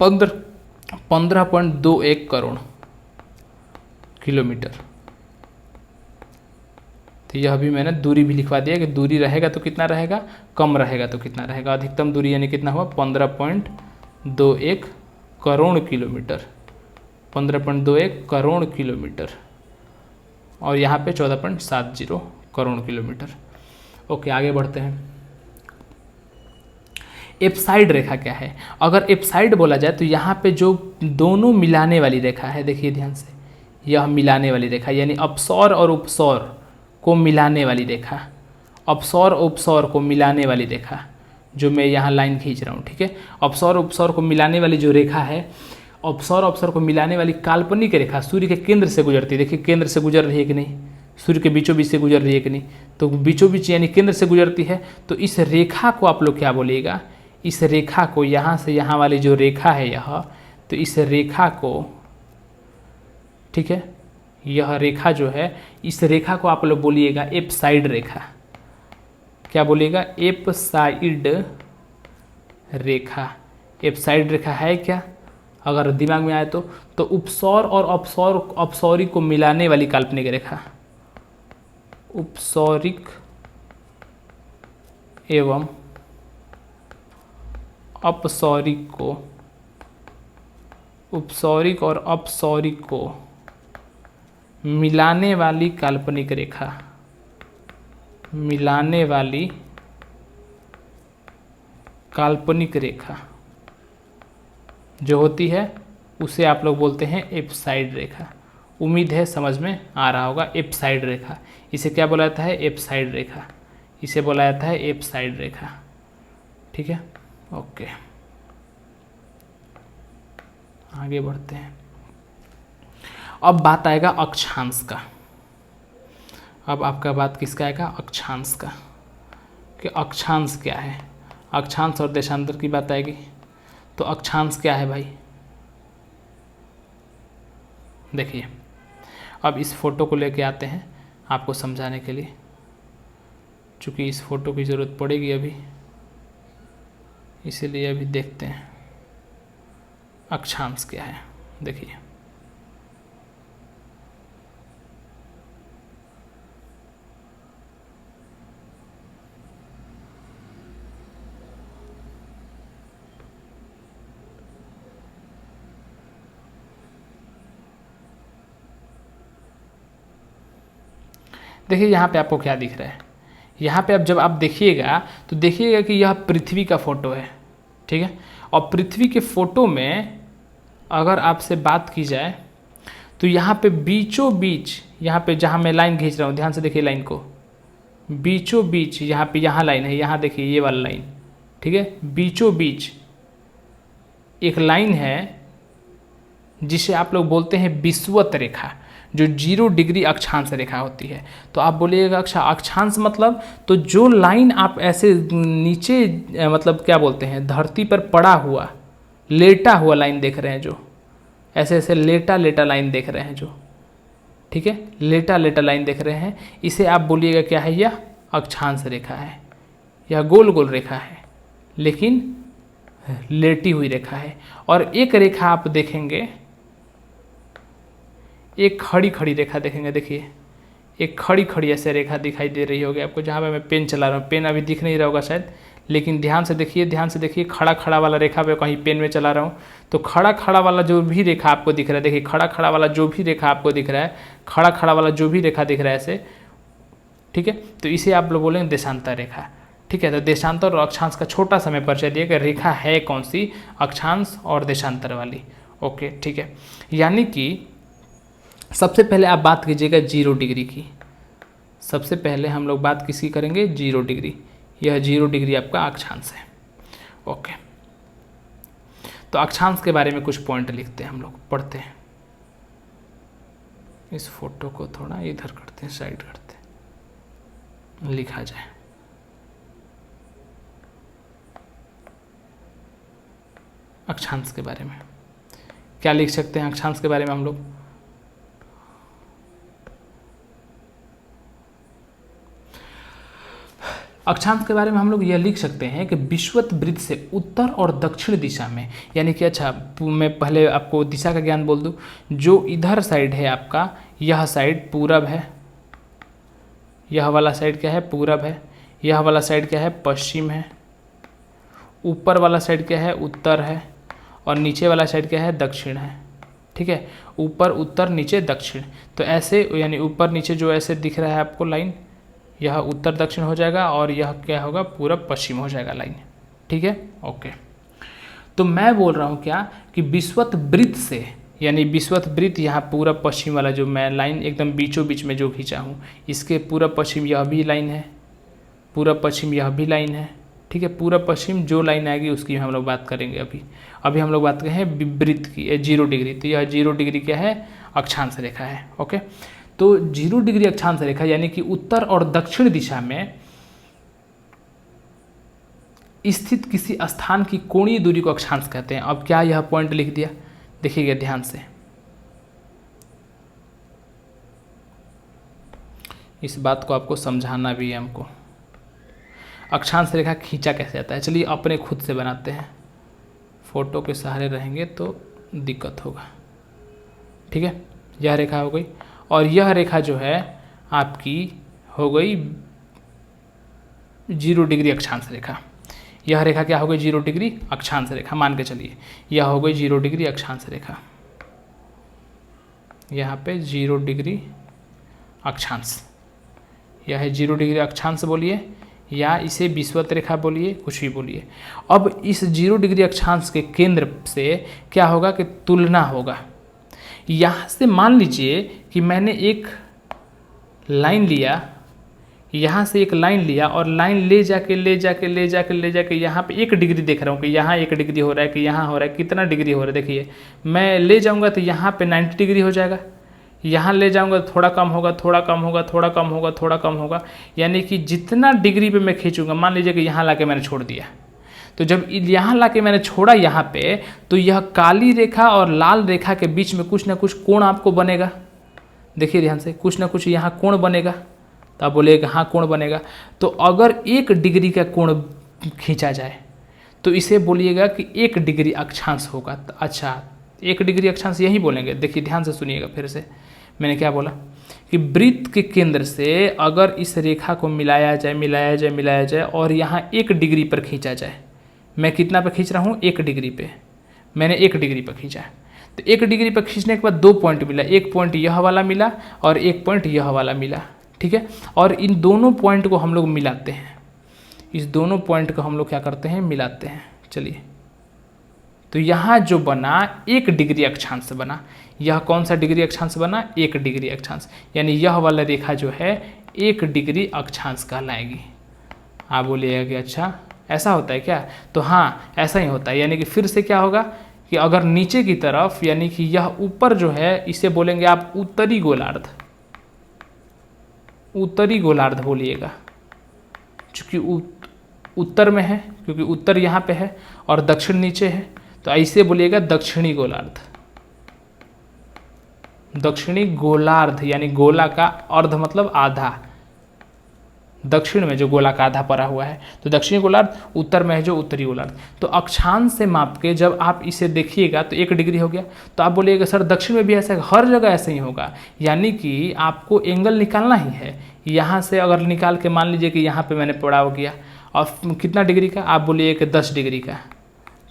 15.21 करोड़ किलोमीटर। तो यह भी मैंने दूरी भी लिखवा दिया कि दूरी रहेगा तो कितना रहेगा, कम रहेगा तो कितना रहेगा। अधिकतम दूरी यानी कितना हुआ, 15.21 करोड़ किलोमीटर। 15.21 करोड़ किलोमीटर, और यहाँ पे 14.70 करोड़ किलोमीटर। ओके, आगे बढ़ते हैं। एप्साइड रेखा क्या है, अगर एप्साइड बोला जाए तो यहाँ पे जो दोनों मिलाने वाली रेखा है, देखिए ध्यान से, यह मिलाने वाली रेखा, यानी अपसौर और उपसौर को मिलाने वाली रेखा। अपसौर उपसौर को मिलाने वाली रेखा, जो मैं यहाँ लाइन खींच रहा हूँ। ठीक है, अपसौर उपसौर को मिलाने वाली जो रेखा है, अपसौर अपसौर को मिलाने वाली काल्पनिक रेखा सूर्य के केंद्र से गुजरती है। देखिए केंद्र से गुजर रही है कि नहीं, सूर्य के बीचों बीच से गुजर रही है कि नहीं, तो बीचों बीच यानी केंद्र से गुजरती है। तो इस रेखा को आप लोग क्या बोलिएगा, इस रेखा को, यहाँ से यहाँ वाली जो रेखा है यह, तो इस रेखा को, ठीक है, यह रेखा जो है, इस रेखा को आप लोग बोलिएगा एप साइड रेखा। क्या बोलिएगा? एप साइड रेखा। एप साइड रेखा है क्या, अगर दिमाग में आए तो उपसौर और अपसौरिक को मिलाने वाली काल्पनिक रेखा। उपसौरिक एवं अपसौरिक को, उपसौरिक और अपसौरिक को मिलाने वाली काल्पनिक रेखा, मिलाने वाली काल्पनिक रेखा जो होती है उसे आप लोग बोलते हैं एप्साइड रेखा। उम्मीद है समझ में आ रहा होगा। एप्साइड रेखा, इसे क्या बोला जाता है? एप्साइड रेखा। इसे बोला जाता है एप्साइड रेखा। ठीक है, ओके, आगे बढ़ते हैं। अब बात आएगा अक्षांश का। अब आपका बात किसका आएगा? अक्षांश का, कि अक्षांश क्या है। अक्षांश और देशांतर की बात आएगी। तो अक्षांश क्या है भाई? देखिए, अब इस फोटो को लेके आते हैं आपको समझाने के लिए, चूँकि इस फोटो की ज़रूरत पड़ेगी अभी, इसीलिए अभी देखते हैं अक्षांश क्या है। देखिए, देखिए यहाँ पे आपको क्या दिख रहा है। यहाँ पे अब जब आप देखिएगा तो देखिएगा कि यह पृथ्वी का फोटो है, ठीक है। और पृथ्वी के फोटो में अगर आपसे बात की जाए तो यहाँ पे बीचों बीच, यहाँ पे जहाँ मैं लाइन खींच रहा हूँ, ध्यान से देखिए लाइन को, बीचों बीच यहाँ पे, यहाँ लाइन है, यहाँ देखिए ये वाला लाइन, ठीक है। बीचों बीच एक लाइन है जिसे आप लोग बोलते हैं विषुवत रेखा, जो 0 डिग्री अक्षांश रेखा होती है। तो आप बोलिएगा अच्छा अक्षांश मतलब, तो जो लाइन आप ऐसे नीचे मतलब क्या बोलते हैं, धरती पर पड़ा हुआ लेटा हुआ लाइन देख रहे हैं, जो ऐसे ऐसे लेटा लेटा लाइन देख रहे हैं जो, ठीक है, लेटा लेटा लाइन देख रहे हैं, इसे आप बोलिएगा क्या है? यह अक्षांश रेखा है। यह गोल गोल रेखा है लेकिन लेटी हुई रेखा है। और एक रेखा आप देखेंगे, एक खड़ी खड़ी रेखा देखेंगे। देखिए एक खड़ी खड़ी ऐसे रेखा दिखाई दे रही होगी आपको, जहाँ पे मैं पेन चला रहा हूँ। पेन अभी दिख नहीं रहा होगा शायद, लेकिन ध्यान से देखिए, ध्यान से देखिए, खड़ा खड़ा वाला रेखा पे कहीं पेन में चला रहा हूँ तो खड़ा खड़ा वाला जो भी रेखा आपको दिख रहा है, देखिए खड़ा खड़ा वाला जो भी रेखा आपको दिख रहा है, खड़ा खड़ा वाला जो भी रेखा दिख रहा है ऐसे, ठीक है, तो इसे आप लोग बोलेंगे देशांतर रेखा, ठीक है। तो देशांतर और अक्षांश का छोटा सा मैं परिचय दिया कि रेखा है कौन सी, अक्षांश और देशांतर वाली, ओके, ठीक है। यानी कि सबसे पहले आप बात कीजिएगा 0 डिग्री की। सबसे पहले हम लोग बात किसकी करेंगे? 0 डिग्री। यह 0 डिग्री आपका अक्षांश है, ओके। तो अक्षांश के बारे में कुछ पॉइंट लिखते हैं, हम लोग पढ़ते हैं। इस फोटो को थोड़ा इधर करते हैं, साइड करते हैं, लिखा जाए। अक्षांश के बारे में क्या लिख सकते हैं? अक्षांश के बारे में हम लोग अक्षांश के बारे में हम लोग यह लिख सकते हैं कि विषुवत वृत्त से उत्तर और दक्षिण दिशा में, यानी कि अच्छा मैं पहले आपको दिशा का ज्ञान बोल दूं, जो इधर साइड है आपका, यह साइड पूरब है, यह वाला साइड क्या है? पूरब है। यह वाला साइड क्या है? पश्चिम है। ऊपर वाला साइड क्या है? उत्तर है। और नीचे वाला साइड क्या है? दक्षिण है, ठीक है। ऊपर उत्तर नीचे दक्षिण, तो ऐसे यानी ऊपर नीचे जो ऐसे दिख रहा है आपको लाइन, यह उत्तर दक्षिण हो जाएगा और यह क्या होगा? पूरब पश्चिम हो जाएगा लाइन, ठीक है, ओके। तो मैं बोल रहा हूँ क्या कि विषुवत वृत्त से, यानी विषुवत वृत्त यहाँ पूरब पश्चिम वाला जो मैं लाइन एकदम बीचों बीच में जो खींचा हूँ, इसके पूरब पश्चिम यह भी लाइन है, पूरब पश्चिम यह भी लाइन है, ठीक है। पूरब पश्चिम जो लाइन आएगी उसकी हम लोग बात करेंगे। अभी हम लोग बात करें हैं वृत्त की, 0 डिग्री। तो यह 0 डिग्री क्या है? अक्षांश रेखा है, ओके। तो 0 डिग्री अक्षांश रेखा यानी कि उत्तर और दक्षिण दिशा में स्थित किसी स्थान की कोणीय दूरी को अक्षांश कहते हैं। अब क्या यह पॉइंट लिख दिया? देखिएगा ध्यान से, इस बात को आपको समझाना भी है हमको। अक्षांश रेखा खींचा कैसे जाता है, चलिए अपने खुद से बनाते हैं। फोटो के सहारे रहेंगे तो दिक्कत होगा। ठीक है, यह रेखा हो गई और यह रेखा जो है आपकी हो गई 0 डिग्री अक्षांश रेखा। यह रेखा क्या हो गई 0 डिग्री अक्षांश रेखा, मान के चलिए यह हो गई 0 डिग्री अक्षांश रेखा। यहाँ पे 0 डिग्री अक्षांश, यह है 0 डिग्री अक्षांश बोलिए या इसे विषुवत रेखा बोलिए, कुछ भी बोलिए। अब इस 0 डिग्री अक्षांश के केंद्र से क्या होगा कि तुलना होगा। यहाँ से मान लीजिए कि मैंने एक लाइन लिया, यहाँ से एक लाइन लिया और लाइन ले जाके यहाँ पे 1 डिग्री देख रहा हूँ कि यहाँ 1 डिग्री हो रहा है कि यहाँ हो रहा है, कितना डिग्री हो रहा है देखिए। मैं ले जाऊँगा तो यहाँ पे 90 डिग्री हो जाएगा, यहाँ ले जाऊँगा तो थोड़ा कम होगा, थोड़ा कम होगा, थोड़ा कम होगा, थोड़ा कम होगा, यानी कि जितना डिग्री पे मैं खींचूंगा, मान लीजिए कि यहाँ ला के मैंने छोड़ दिया, तो जब यहाँ ला के मैंने छोड़ा यहाँ पे, तो यह काली रेखा और लाल रेखा के बीच में कुछ ना कुछ कोण आपको बनेगा। देखिए ध्यान से, कुछ ना कुछ यहाँ कोण बनेगा, तो आप बोलिएगा हाँ कोण बनेगा। तो अगर 1 डिग्री का कोण खींचा जाए तो इसे बोलिएगा कि 1 डिग्री अक्षांश होगा। तो अच्छा 1 डिग्री अक्षांश यही बोलेंगे। देखिए ध्यान से सुनिएगा फिर से, मैंने क्या बोला कि वृत्त के केंद्र से अगर इस रेखा को मिलाया जाए और यहाँ 1 डिग्री पर खींचा जाए। मैं कितना पर खींच रहा हूँ 1 डिग्री पे, मैंने 1 डिग्री पर खींचा। तो 1 डिग्री पर खींचने के बाद 2 पॉइंट मिला, एक पॉइंट यह वाला मिला और एक पॉइंट यह वाला मिला। ठीक है, और इन दोनों पॉइंट को हम लोग मिलाते हैं, इस दोनों पॉइंट को हम लोग क्या करते हैं मिलाते हैं। चलिए, तो यहाँ जो बना 1 डिग्री अक्षांश बना। यह कौन सा डिग्री अक्षांश बना 1 डिग्री अक्षांश, यानी यह वाला रेखा जो है 1 डिग्री अक्षांश कहलाएगी। आप बोलिएगा कि अच्छा ऐसा होता है क्या, तो हाँ ऐसा ही होता है। यानी कि फिर से क्या होगा कि अगर नीचे की तरफ, यानी कि यह ऊपर जो है इसे बोलेंगे आप उत्तरी गोलार्ध, उत्तरी गोलार्ध बोलिएगा, चूँकि उत्तर में है, क्योंकि उत्तर यहाँ पे है और दक्षिण नीचे है, तो ऐसे बोलिएगा दक्षिणी गोलार्ध। दक्षिणी गोलार्ध यानी गोला का अर्ध मतलब आधा, दक्षिण में जो गोला का आधा पड़ा हुआ है, तो दक्षिणी गोलार्ध, उत्तर में है जो उत्तरी गोलार्ध। तो अक्षांश से माप के जब आप इसे देखिएगा तो 1 डिग्री हो गया। तो आप बोलिएगा सर दक्षिण में भी ऐसा है, हर जगह ऐसे ही होगा। यानी कि आपको एंगल निकालना ही है। यहाँ से अगर निकाल के मान लीजिए कि यहाँ पे मैंने पड़ाव किया और कितना डिग्री का, आप बोलिए कि 10 डिग्री का।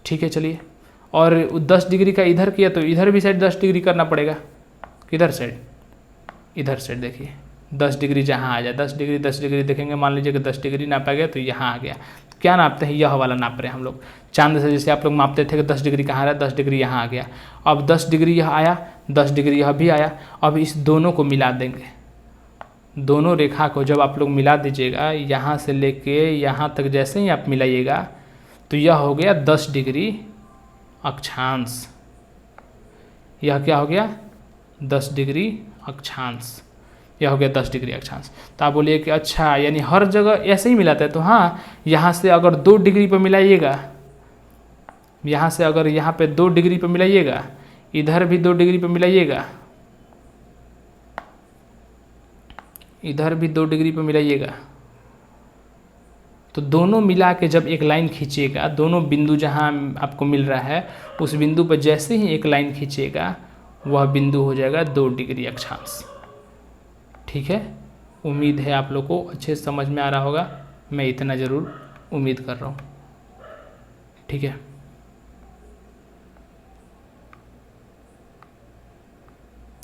ठीक है चलिए, और 10 डिग्री का इधर किया तो इधर भी साइड 10 डिग्री करना पड़ेगा। किधर साइड, इधर साइड देखिए 10 डिग्री जहाँ आ जाए, 10 डिग्री देखेंगे, मान लीजिए कि 10 डिग्री नापा गया तो यहाँ आ गया। क्या नापते हैं, यह वाला नाप रहे हैं हम लोग। चांद से जैसे आप लोग मापते थे कि 10 डिग्री कहाँ आ रहा है, 10 डिग्री यहाँ आ गया। अब 10 डिग्री यह आया, 10 डिग्री यह भी आया। अब इस दोनों को मिला देंगे, दोनों रेखा को जब आप लोग मिला दीजिएगा, यहाँ से लेके यहाँ तक जैसे ही आप मिलाइएगा तो यह हो गया 10 डिग्री अक्षांश। यह क्या हो गया 10 डिग्री अक्षांश, यह हो गया 10 डिग्री अक्षांश। तो आप बोलिए कि अच्छा यानी हर जगह ऐसे ही मिलाता है। तो हाँ, यहाँ से अगर 2 डिग्री पर मिलाइएगा, यहाँ से अगर यहाँ पे 2 डिग्री पर मिलाइएगा, इधर भी 2 डिग्री पर मिलाइएगा, इधर भी 2 डिग्री पर मिलाइएगा, तो दोनों मिला के जब एक लाइन खींचिएगा, दोनों बिंदु जहाँ आपको मिल रहा है उस बिंदु पर जैसे ही एक लाइन खींचिएगा वह बिंदु हो जाएगा 2 डिग्री अक्षांश। ठीक है, उम्मीद है आप लोग को अच्छे से समझ में आ रहा होगा, मैं इतना ज़रूर उम्मीद कर रहा हूँ। ठीक है,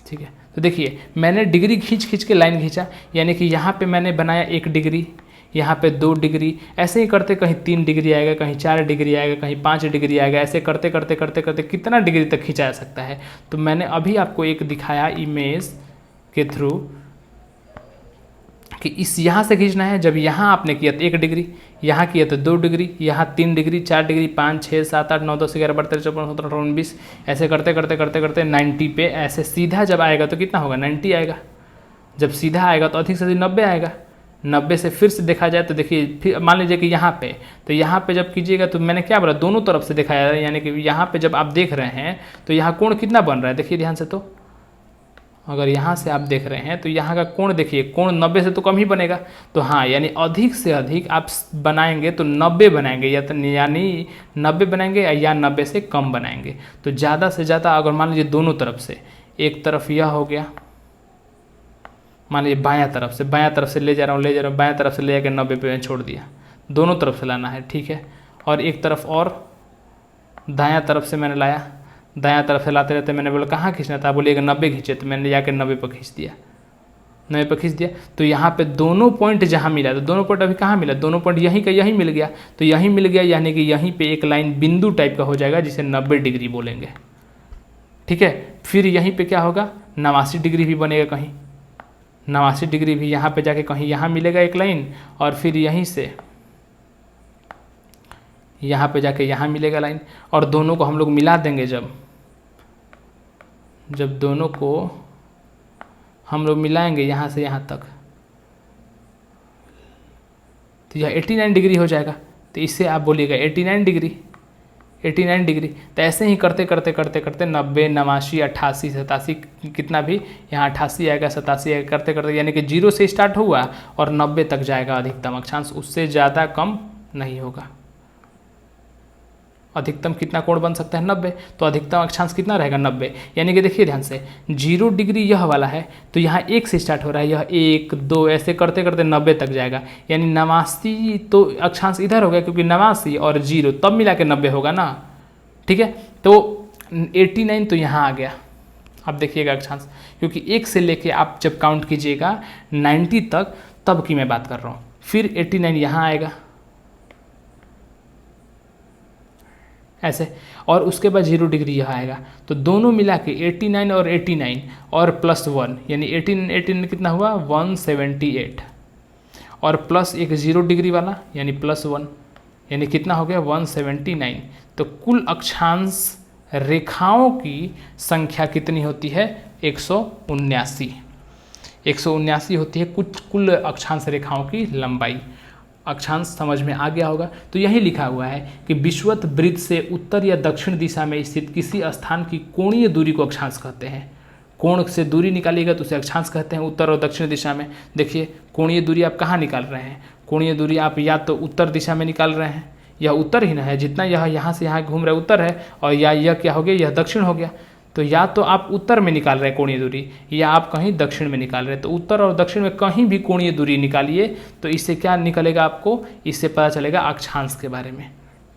ठीक है। तो देखिए मैंने डिग्री खींच के लाइन खींचा, यानी कि यहाँ पे मैंने बनाया 1 डिग्री, यहाँ पे 2 डिग्री, ऐसे ही करते कहीं 3 डिग्री आएगा, कहीं 4 डिग्री आएगा, कहीं 5 डिग्री आएगा। ऐसे करते करते करते करते कितना डिग्री तक खींचा जा सकता है। तो मैंने अभी आपको एक दिखाया इमेज के थ्रू कि इस यहाँ से खींचना है। जब यहाँ आपने किया तो 1 डिग्री, यहाँ किया तो 2 डिग्री, यहाँ 3 डिग्री, 4 डिग्री, 5, 6, 7, 8, 9, 10, 11, 12, 13, 14, 15, 16, 19, ऐसे करते करते करते करते 90 पे ऐसे सीधा जब आएगा तो कितना होगा 90 आएगा। जब सीधा आएगा तो अधिक से अधिक 90 आएगा। 90 से फिर से देखा जाए तो देखिए, फिर मान लीजिए कि यहाँ पे, तो यहाँ पे जब कीजिएगा तो मैंने क्या बोला, दोनों तरफ से दिखाया है। यानी कि यहाँ पे जब आप देख रहे हैं तो यहाँ कोण कितना बन रहा है, देखिए ध्यान से। तो अगर यहाँ से आप देख रहे हैं तो यहाँ का कोण देखिए, कोण 90 से तो कम ही बनेगा। तो हाँ, यानी अधिक से अधिक आप बनाएंगे तो 90 बनाएंगे, या तो यानी 90 बनाएंगे या 90 से कम बनाएंगे। तो ज़्यादा से ज़्यादा अगर मान लीजिए दोनों तरफ से, एक तरफ यह हो गया, मान लीजिए बायां तरफ से ले जा रहा हूँ, बायां तरफ से ले जाकर 90 पे छोड़ दिया, दोनों तरफ से लाना है, ठीक है। और एक तरफ और दायां तरफ से मैंने लाया, दायां तरफ से लाते रहते मैंने बोला कहाँ खींचना था, बोलिएगा 90 खींचे, तो मैंने जाकर 90 पर खींच दिया, 90 पर खींच दिया। तो यहाँ पे दोनों पॉइंट जहाँ मिला, तो दोनों पॉइंट अभी कहाँ मिला, दोनों पॉइंट यहीं का यहीं मिल गया। तो यहीं मिल गया, यानी कि यहीं पे एक लाइन बिंदु टाइप का हो जाएगा जिसे 90 डिग्री बोलेंगे, ठीक है। फिर यहीं पे क्या होगा, 89 डिग्री भी बनेगा, कहीं 89 डिग्री भी यहाँ पे जाके कहीं यहाँ मिलेगा एक लाइन, और फिर यहीं से यहाँ पे जाके यहाँ मिलेगा लाइन। और दोनों को हम लोग मिला देंगे, जब दोनों को हम लोग मिलाएंगे यहाँ से यहाँ तक, तो यह 89 डिग्री हो जाएगा। तो इससे आप बोलिएगा 89 डिग्री, 89 डिग्री। तो ऐसे ही करते करते करते करते 90, 89, 88, 87, कितना भी यहाँ 88 आएगा, 87 आएगा, करते करते, यानी कि 0 से स्टार्ट हुआ और 90 तक जाएगा अधिकतम अक्षांश, उससे ज़्यादा कम नहीं होगा। अधिकतम कितना कोण बन सकता है, 90। तो अधिकतम अक्षांश कितना रहेगा, 90। यानी कि देखिए ध्यान से, 0 डिग्री यह वाला है, तो यहाँ 1 से स्टार्ट हो रहा है, यह 1, 2 ऐसे करते करते 90 तक जाएगा। यानी 89 तो अक्षांश इधर हो गया, क्योंकि 89 और 0 तब मिला के 90 होगा ना, ठीक है। तो 89 तो यहाँ आ गया। अब देखिएगा अक्षांश, क्योंकि 1 से लेके आप जब काउंट कीजिएगा 90 तक, तब की मैं बात कर रहा हूँ। फिर 89 यहाँ आएगा ऐसे, और उसके बाद 0 डिग्री यहाँ आएगा। तो दोनों मिला के 89 और 89 और +1, यानी 18 कितना हुआ, 178, और प्लस एक 0 डिग्री वाला यानी +1, यानी कितना हो गया, 179। तो कुल अक्षांश रेखाओं की संख्या कितनी होती है, 179। 179 होती है कुल अक्षांश रेखाओं की लंबाई। अक्षांश समझ में आ गया होगा। तो यही लिखा हुआ है कि विषुवत वृत्त से उत्तर या दक्षिण दिशा में स्थित किसी स्थान की कोणीय दूरी को अक्षांश कहते हैं। कोण से दूरी निकालिएगा तो उसे अक्षांश कहते हैं, उत्तर और दक्षिण दिशा में। देखिए कोणीय दूरी आप कहाँ निकाल रहे हैं, कोणीय दूरी आप या तो उत्तर दिशा में निकाल रहे हैं, यह उत्तर ही ना है, जितना यह यहाँ से यहाँ घूम रहा है उत्तर है, और या यह क्या हो गया, यह दक्षिण हो गया। तो या तो आप उत्तर में निकाल रहे हैं कोणीय दूरी, या आप कहीं दक्षिण में निकाल रहे हैं। तो उत्तर और दक्षिण में कहीं भी कोणीय दूरी निकालिए तो इससे क्या निकलेगा, आपको इससे पता चलेगा अक्षांश के बारे में,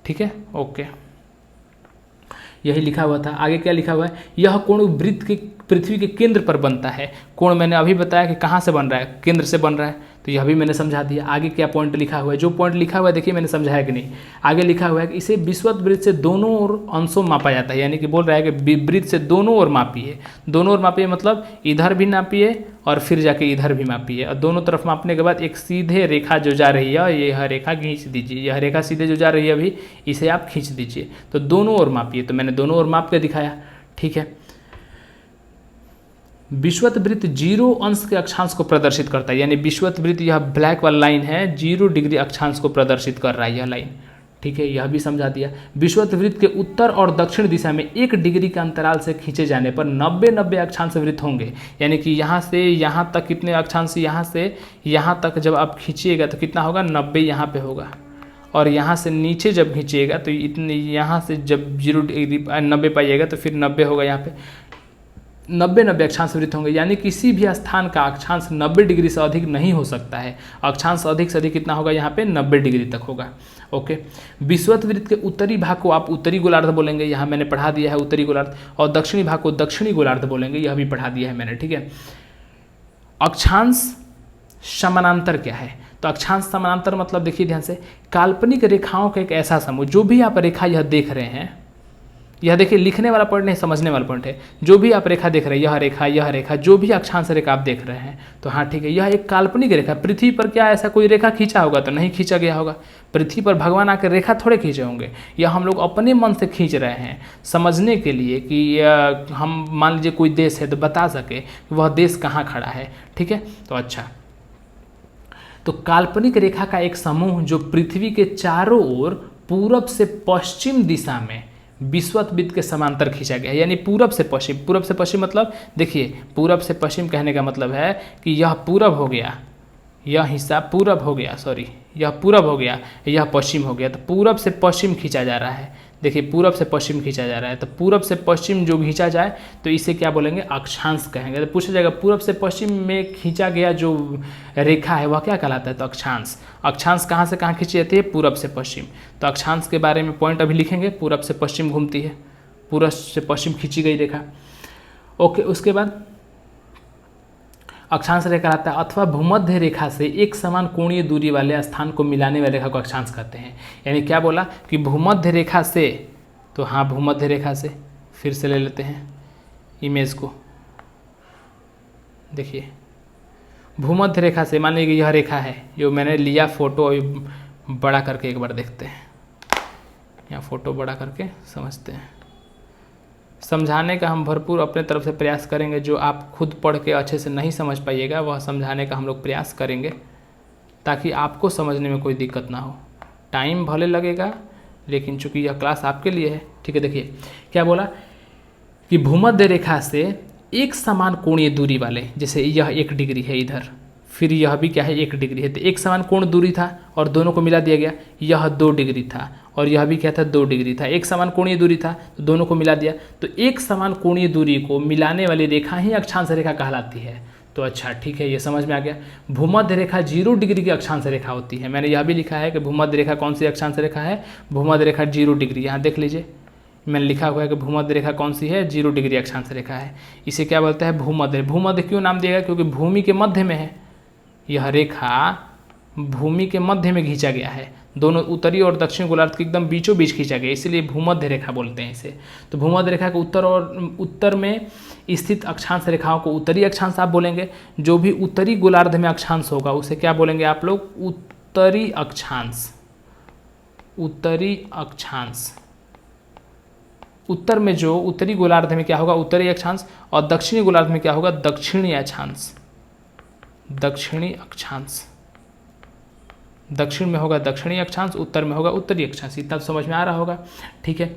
ठीक है। ओके, यही लिखा हुआ था। आगे क्या लिखा हुआ है, यह कोण वृत्त के पृथ्वी के केंद्र पर बनता है। कोण मैंने अभी बताया कि कहाँ से बन रहा है, केंद्र से बन रहा है, तो यह भी मैंने समझा दिया। आगे क्या पॉइंट लिखा हुआ है, जो पॉइंट लिखा हुआ है देखिए मैंने समझाया कि नहीं। आगे लिखा हुआ है कि इसे विषुवत वृत्त से दोनों ओर अंशों मापा जाता है, यानी कि बोल रहा है कि वृत्त से दोनों ओर मापिए। दोनों ओर मापिए मतलब इधर भी नापिए और फिर जाके इधर भी मापिए, और दोनों तरफ मापने के बाद एक सीधे रेखा जो जा रही है, यह रेखा खींच दीजिए। यह रेखा सीधे जो जा रही है अभी, इसे आप खींच दीजिए। तो दोनों ओर मापिए, तो मैंने दोनों ओर माप के दिखाया, ठीक है। विषुवत वृत्त 0 अंश के अक्षांश को प्रदर्शित करता है, यानी विषुवत वृत्त यह ब्लैक वाला लाइन है, 0 डिग्री अक्षांश को प्रदर्शित कर रहा है यह लाइन, ठीक है। यह भी समझा दिया। विषुवत वृत्त के उत्तर और दक्षिण दिशा में 1 डिग्री के अंतराल से खींचे जाने पर 90 अक्षांश वृत्त होंगे, यानी कि यहाँ से यहाँ तक कितने अक्षांश, यहाँ से यहाँ तक जब आप खींचिएगा तो कितना होगा, 90 यहाँ पे होगा, और यहाँ से नीचे जब खींचिएगा तो इतने, यहाँ से जब 0 डिग्री 90 पाइएगा तो फिर 90 होगा, यहाँ पे 90 अक्षांश वृत्त होंगे। यानी किसी भी स्थान का अक्षांश 90 डिग्री से अधिक नहीं हो सकता है। अक्षांश अधिक से अधिक कितना होगा, यहाँ पे 90 डिग्री तक होगा। ओके, विषुवत वृत्त के उत्तरी भाग को आप उत्तरी गोलार्ध बोलेंगे, यहाँ मैंने पढ़ा दिया है उत्तरी गोलार्ध, और दक्षिणी भाग को दक्षिणी गोलार्ध बोलेंगे, यह भी पढ़ा दिया है मैंने, ठीक है। अक्षांश समानांतर क्या है, तो अक्षांश समानांतर मतलब देखिए ध्यान से, काल्पनिक रेखाओं का एक ऐसा समूह, जो भी आप रेखा यह देख रहे हैं, यह देखिए लिखने वाला पॉइंट नहीं, समझने वाला पॉइंट है। जो भी आप रेखा देख रहे हैं, यह रेखा जो भी अक्षांश रेखा आप देख रहे हैं, तो हाँ ठीक है, यह एक काल्पनिक रेखा। पृथ्वी पर क्या ऐसा कोई रेखा खींचा होगा, तो नहीं खींचा गया होगा। पृथ्वी पर भगवान आकर रेखा थोड़े खींचे होंगे, यह हम लोग अपने मन से खींच रहे हैं समझने के लिए कि हम मान लीजिए कोई देश है तो बता सके कि वह देश कहाँ खड़ा है, ठीक है। तो अच्छा, तो काल्पनिक रेखा का एक समूह जो पृथ्वी के चारों ओर पूरब से पश्चिम दिशा में विषुवत के समांतर खींचा गया है, यानी पूरब से पश्चिम। पूरब से पश्चिम मतलब देखिए, पूरब से पश्चिम कहने का मतलब है कि यह पूरब हो गया, यह हिस्सा पूरब हो गया, सॉरी यह पूरब हो गया, यह पश्चिम हो गया, तो पूरब से पश्चिम खींचा जा रहा है। देखिए पूरब से पश्चिम खींचा जा रहा है, तो पूरब से पश्चिम जो खींचा जाए तो इसे क्या बोलेंगे, अक्षांश कहेंगे। तो पूछा जाएगा पूरब से पश्चिम में खींचा गया जो रेखा है वह क्या कहलाता है, तो अक्षांश। अक्षांश कहाँ से कहाँ खींची जाती है, पूरब से पश्चिम। तो अक्षांश के बारे में पॉइंट अभी लिखेंगे, पूरब से पश्चिम घूमती है, पूरब से पश्चिम खींची गई रेखा। ओके, उसके बाद अक्षांश रेखा कहलाता है अथवा भूमध्य रेखा से एक समान कोणीय दूरी वाले स्थान को मिलाने वाली रेखा को अक्षांश कहते हैं। यानी क्या बोला कि भूमध्य रेखा से, तो हाँ भूमध्य रेखा से, फिर से ले लेते हैं इमेज को। देखिए भूमध्य रेखा से, मान लीजिए यह रेखा है, जो मैंने लिया फोटो बड़ा करके एक बार देखते हैं, यहाँ फोटो बड़ा करके समझते हैं। समझाने का हम भरपूर अपने तरफ से प्रयास करेंगे, जो आप खुद पढ़ के अच्छे से नहीं समझ पाइएगा वह समझाने का हम लोग प्रयास करेंगे, ताकि आपको समझने में कोई दिक्कत ना हो। टाइम भले लगेगा, लेकिन चूंकि यह क्लास आपके लिए है, ठीक है। देखिए क्या बोला कि भूमध्य रेखा से एक समान कोणीय दूरी वाले, जैसे यह 1 डिग्री है इधर, फिर यह भी क्या है 1 डिग्री है, तो एक समान कोण दूरी था और दोनों को मिला दिया गया। यह 2 डिग्री था और यह भी क्या था, 2 डिग्री था। एक समान कोणीय दूरी था तो दोनों को मिला दिया, तो एक समान कोणीय दूरी को मिलाने वाली रेखा ही अक्षांश रेखा कहलाती है। तो अच्छा ठीक है, ये समझ में आ गया। भूमध्य रेखा 0 डिग्री की अक्षांश रेखा होती है। मैंने यह भी लिखा है कि भूमध्य रेखा कौन सी अक्षांश रेखा है, भूमध्य रेखा 0 डिग्री। यहाँ देख लीजिए मैंने लिखा हुआ है कि भूमध्य रेखा कौन सी है, 0 डिग्री अक्षांश रेखा है। इसे क्या बोलते हैं, भूमध्य। भूमध्य क्यों नाम दिया गया, क्योंकि भूमि के मध्य में है। यह रेखा भूमि के मध्य में खींचा गया है, दोनों उत्तरी और दक्षिण गोलार्ध के एकदम बीचों बीच खींचा गया, इसलिए भूमध्य रेखा बोलते हैं इसे। तो भूमध्य रेखा के उत्तर में स्थित अक्षांश रेखाओं को उत्तरी अक्षांश आप बोलेंगे। जो भी उत्तरी गोलार्ध में अक्षांश होगा उसे क्या बोलेंगे आप लोग, उत्तरी अक्षांश। उत्तरी अक्षांश। उत्तर में जो उत्तरी गोलार्ध में क्या होगा, उत्तरी अक्षांश, और दक्षिणी गोलार्ध में क्या होगा, दक्षिणी अक्षांश। दक्षिणी अक्षांश। दक्षिण में होगा दक्षिणी अक्षांश, उत्तर में होगा उत्तरी अक्षांश। इतना तो समझ में आ रहा होगा, ठीक है।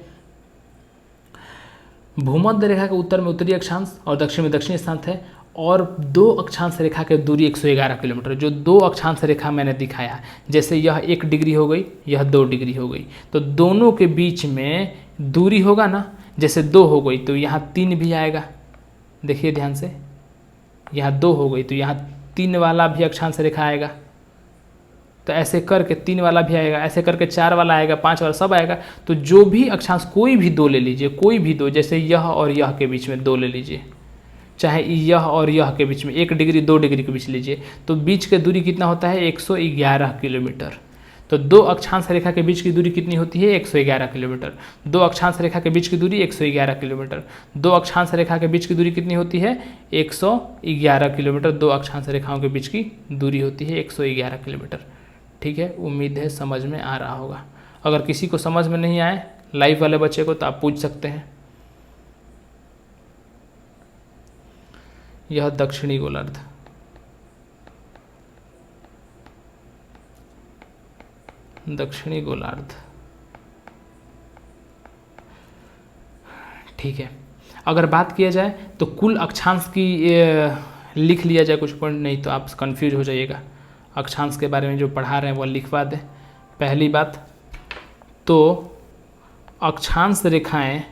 भूमध्य रेखा के उत्तर में उत्तरी अक्षांश और दक्षिण में दक्षिणी अक्षांश है, और 2 अक्षांश रेखा की दूरी 111 किलोमीटर। जो 2 अक्षांश रेखा मैंने दिखाया, जैसे यह 1 डिग्री हो गई, यह 2 डिग्री हो गई, तो दोनों के बीच में दूरी होगा ना, जैसे 2 हो गई तो यहाँ 3 भी आएगा। देखिए ध्यान से, यहाँ 2 हो गई तो यहाँ 3 वाला भी अक्षांश रेखा आएगा, तो ऐसे करके 3 वाला भी आएगा, ऐसे करके 4 वाला आएगा, 5 वाला, सब आएगा। तो जो भी अक्षांश, कोई भी 2 ले लीजिए, कोई भी 2, जैसे यह और यह के बीच में 2 ले लीजिए, चाहे यह और यह के बीच में 1 डिग्री 2 डिग्री के बीच लीजिए, तो बीच की दूरी कितना होता है, 111 किलोमीटर। तो 2 अक्षांश रेखा के बीच की दूरी कितनी होती है, 111 किलोमीटर। 2 अक्षांश रेखा के बीच की दूरी 111 किलोमीटर। 2 अक्षांश रेखा के बीच की दूरी कितनी होती है, 111 किलोमीटर। 2 अक्षांश रेखाओं के बीच की दूरी होती है 111 किलोमीटर। ठीक है, उम्मीद है समझ में आ रहा होगा। अगर किसी को समझ में नहीं आए, लाइव वाले बच्चे को, तो आप पूछ सकते हैं। यह दक्षिणी गोलार्ध। दक्षिणी गोलार्ध, ठीक है। अगर बात किया जाए तो कुल अक्षांश की लिख लिया जाए कुछ पॉइंट, नहीं तो आप कंफ्यूज हो जाइएगा। अक्षांश के बारे में जो पढ़ा रहे हैं वो लिखवा दें। पहली बात तो अक्षांश रेखाएं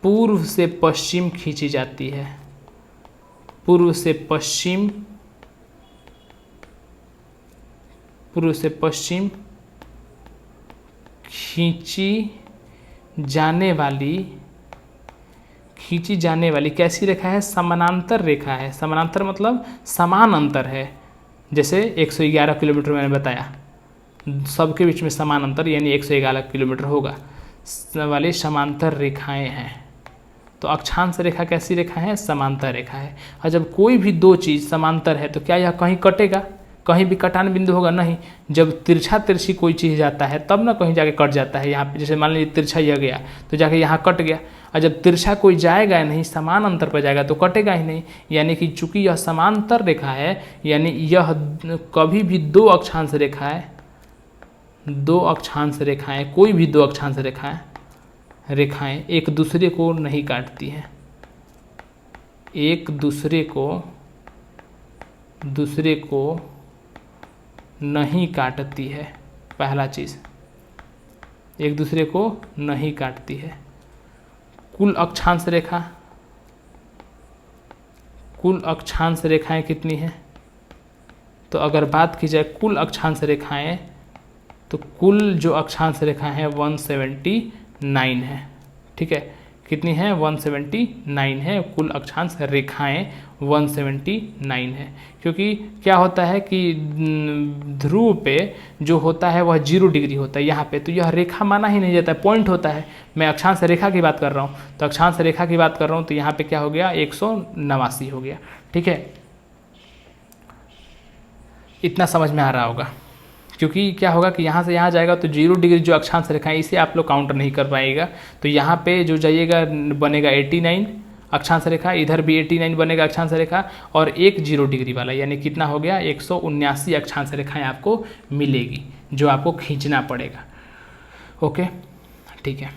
पूर्व से पश्चिम खींची जाती है। पूर्व से पश्चिम खींची जाने वाली कैसी रेखा है, समानांतर रेखा है। समानांतर मतलब समान अंतर है। जैसे 111 किलोमीटर मैंने बताया, सबके बीच में समान अंतर यानी 111 किलोमीटर होगा, वाली समांतर रेखाएं हैं। तो अक्षांश रेखा कैसी रेखा है, समांतर रेखा है। और जब कोई भी 2 चीज़ समांतर है तो क्या यह कहीं कटेगा, कहीं भी कटान बिंदु होगा, नहीं। जब तिरछा तिरछी कोई चीज़ जाता है तब ना कहीं जाके कट जाता है। यहाँ पे जैसे मान लीजिए तिरछा यह गया तो जाके यहाँ कट गया, और जब तिरछा कोई जाएगा नहीं, समान अंतर पर जाएगा तो कटेगा ही नहीं। यानी कि चूंकि यह समांतर रेखा है, यानी यह कभी भी 2 अक्षांश रेखा है, दो अक्षांश रेखाएं, कोई भी दो अक्षांश रेखाएं एक दूसरे को नहीं काटती हैं, एक दूसरे को नहीं काटती है। पहला चीज़, एक दूसरे को नहीं काटती है। कुल अक्षांश रेखाएं कितनी हैं? तो अगर बात की जाए कुल अक्षांश रेखाएं, तो कुल जो अक्षांश रेखाएं हैं 179 है। ठीक है, कितनी है? 179 है। कुल अक्षांश रेखाएं 179 है। क्योंकि क्या होता है कि ध्रुव पे जो होता है वह 0 डिग्री होता है यहाँ पे, तो यह रेखा माना ही नहीं जाता है, पॉइंट होता है। मैं अक्षांश रेखा की बात कर रहा हूँ, तो अक्षांश रेखा की बात कर रहा हूँ, तो यहाँ पे क्या हो गया? 189 हो गया। ठीक है, इतना समझ में आ रहा होगा। क्योंकि क्या होगा कि यहाँ से यहाँ जाएगा तो 0 डिग्री जो अक्षांश रेखा है इसे आप लोग काउंटर नहीं कर पाएगा, तो यहाँ पे जो जाइएगा बनेगा 89 अक्षांश रेखा, इधर भी 89 बनेगा अक्षांश रेखा, और एक 0 डिग्री वाला, यानी कितना हो गया? 179 अक्षांश रेखाएं आपको मिलेगी जो आपको खींचना पड़ेगा। ओके, ठीक है।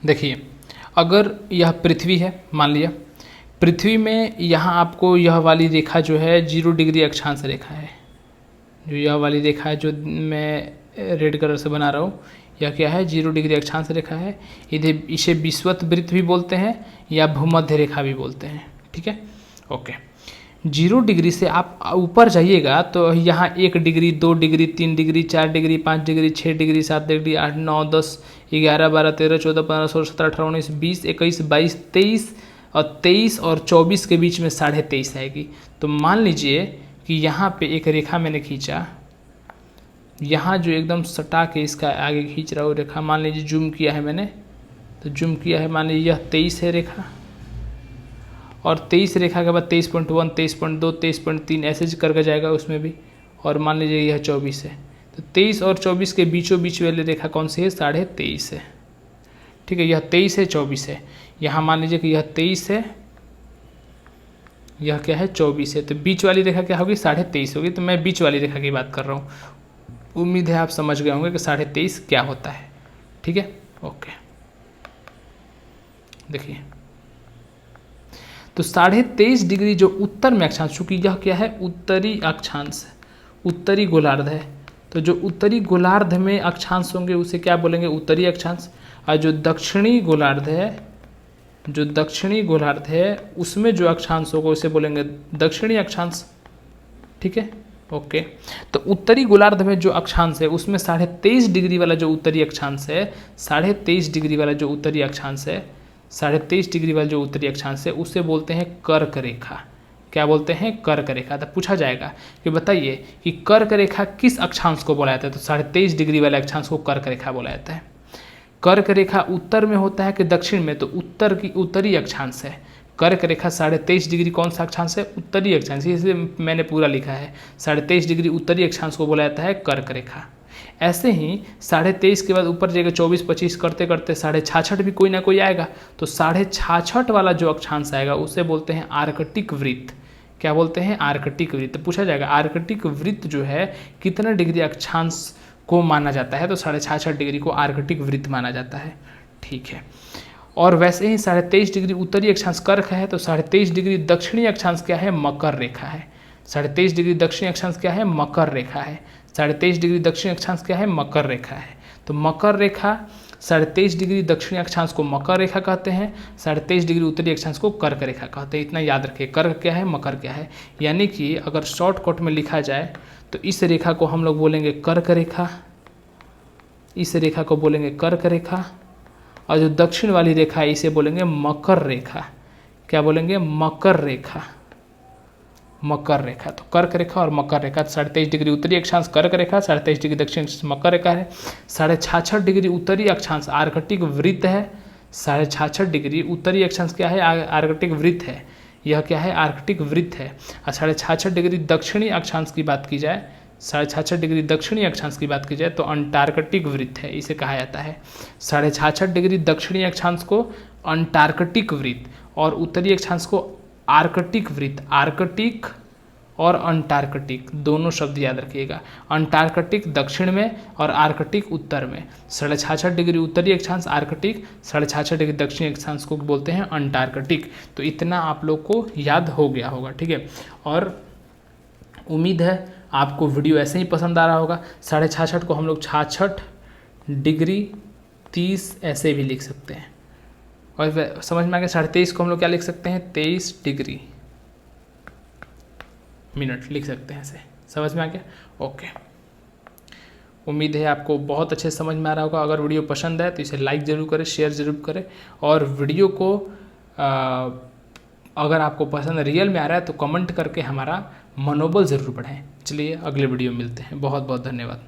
देखिए, अगर यह पृथ्वी है, मान लिया पृथ्वी में, यहाँ आपको यह वाली रेखा जो है 0 डिग्री अक्षांश रेखा है, जो यह वाली रेखा है जो मैं रेड कलर से बना रहा हूँ, यह क्या है? 0 डिग्री अक्षांश रेखा है। इसे विषुवत वृत्त भी बोलते हैं या भूमध्य रेखा भी बोलते हैं। ठीक है, ओके। 0 डिग्री से आप ऊपर जाइएगा तो यहाँ 1 degree, 2 degree, 3 degree, 4 degree, 5 degree, 6 degree, 7 degree, 8, 9, 10, 11, 12, 13, 14, 15, 16, 17, 18, 19, 20, 21, 22, 23 और 24 के बीच में 23.5 आएगी। तो मान लीजिए कि यहाँ पे एक रेखा मैंने खींचा, यहाँ जो एकदम सटा के इसका आगे खींच रहा हूँ रेखा, मान लीजिए जूम किया है मैंने, तो जूम किया है, मान लीजिए यह 23 है रेखा, और 23 रेखा के बाद 23.1, 23.2, 23.3 ऐसे करके जाएगा उसमें भी, और मान लीजिए यह 24 है। तो 23 और 24 के बीचों बीच वाली रेखा कौन सी है? 23.5 है। ठीक है, यह 23 है, 24 है। यहाँ मान लीजिए कि यह 23 है, यह क्या है? 24 है। तो बीच वाली रेखा क्या होगी? 23.5 होगी। तो मैं बीच वाली रेखा की बात कर रहा हूँ। उम्मीद है आप समझ गए होंगे कि 23.5 क्या होता है। ठीक है, ओके। देखिए, तो 23.5 डिग्री जो उत्तर में अक्षांश, चूंकि यह क्या है? उत्तरी अक्षांश, उत्तरी गोलार्ध है, तो जो उत्तरी गोलार्ध में अक्षांश होंगे उसे क्या बोलेंगे? उत्तरी अक्षांश। और जो दक्षिणी गोलार्ध है उसमें जो अक्षांश होगा उसे बोलेंगे दक्षिणी अक्षांश। ठीक है, ओके। तो उत्तरी गोलार्ध में जो अक्षांश है उसमें 23.5 डिग्री वाला जो उत्तरी अक्षांश है, 23.5 डिग्री वाला जो उत्तरी अक्षांश है, 23.5 डिग्री वाला जो उत्तरी अक्षांश है उसे बोलते हैं कर्क रेखा। क्या बोलते हैं? कर्क रेखा। तो पूछा जाएगा कि बताइए कि कर्क रेखा किस अक्षांश को बोला जाता है? तो 23.5 डिग्री वाले अक्षांश को कर्क रेखा बोला जाता है। कर्क रेखा उत्तर में होता है कि दक्षिण में? तो उत्तर की उत्तरी अक्षांश है। कर्क रेखा 23.5 डिग्री कौन सा अक्षांश है? उत्तरी अक्षांश। इसलिए मैंने पूरा लिखा है 23.5 डिग्री उत्तरी अक्षांश को बोला जाता है कर्क रेखा। ऐसे ही 23.5 के बाद ऊपर जाएगा 24-25 करते करते 66.5 भी कोई ना कोई आएगा, तो 66.5 वाला जो अक्षांश आएगा उसे बोलते हैं आर्कटिक वृत्त। क्या बोलते हैं? आर्कटिक वृत्त। पूछा जाएगा आर्कटिक वृत्त जो है कितना डिग्री अक्षांश को माना जाता है? तो 66.5 डिग्री को आर्कटिक वृत्त माना जाता है। ठीक है, और वैसे ही 23.5 डिग्री उत्तरी अक्षांश कर्क है, तो 23.5 डिग्री दक्षिणी अक्षांश क्या है? मकर रेखा है। 23.5 डिग्री दक्षिणी अक्षांश क्या है? मकर रेखा है। 23.5 डिग्री दक्षिणी अक्षांश क्या है? मकर रेखा है। तो मकर रेखा 23.5 डिग्री दक्षिणी अक्षांश को मकर रेखा कहते हैं, 23.5 डिग्री उत्तरी अक्षांश को कर्क रेखा कहते हैं। इतना याद रखिए, कर्क क्या है, मकर क्या है। यानी कि अगर शॉर्टकट में लिखा जाए तो इस रेखा को हम लोग बोलेंगे कर्क रेखा, इस रेखा को बोलेंगे कर्क रेखा, और जो दक्षिण वाली रेखा है इसे बोलेंगे मकर रेखा। क्या बोलेंगे? मकर रेखा। मकर रेखा। तो कर्क रेखा और मकर रेखा। 23.5 डिग्री उत्तरी अक्षांश कर्क रेखा, 23.5 डिग्री दक्षिण अक्षांश मकर रेखा है। 66.5 डिग्री उत्तरी अक्षांश आर्कटिक वृत्त है। 66.5 डिग्री उत्तरी अक्षांश क्या है? आर्कटिक वृत्त है। यह क्या है? आर्कटिक वृत्त है। और 66.5 डिग्री दक्षिणी अक्षांश की बात की जाए, 66.5 डिग्री दक्षिणी अक्षांश की बात की जाए तो अंटार्कटिक वृत्त है, इसे कहा जाता है। 66.5 डिग्री दक्षिणी अक्षांश को अंटार्कटिक वृत्त और उत्तरी अक्षांश को आर्कटिक वृत्त। आर्कटिक और अंटार्कटिक, दोनों शब्द याद रखिएगा। अंटार्कटिक दक्षिण में और आर्कटिक उत्तर में। 66.5 डिग्री उत्तरी अक्षांश आर्कटिक, 66.5 डिग्री दक्षिणी अक्षांश को बोलते हैं अंटार्कटिक। तो इतना आप लोग को याद हो गया होगा, ठीक है। और उम्मीद है आपको वीडियो ऐसे ही पसंद आ रहा होगा। 66.5 को हम लोग 66 डिग्री 30 ऐसे भी लिख सकते हैं। और समझ में आ गया। 23.5 को हम लोग क्या लिख सकते हैं, 23 डिग्री मिनट लिख सकते हैं ऐसे। समझ में आ गया, ओके। उम्मीद है आपको बहुत अच्छे समझ में आ रहा होगा। अगर वीडियो पसंद है तो इसे लाइक ज़रूर करें, शेयर ज़रूर करें। और वीडियो को अगर आपको पसंद रियल में आ रहा है तो कमेंट करके हमारा मनोबल ज़रूर बढ़ाएं। चलिए अगले वीडियो में मिलते हैं। बहुत बहुत धन्यवाद।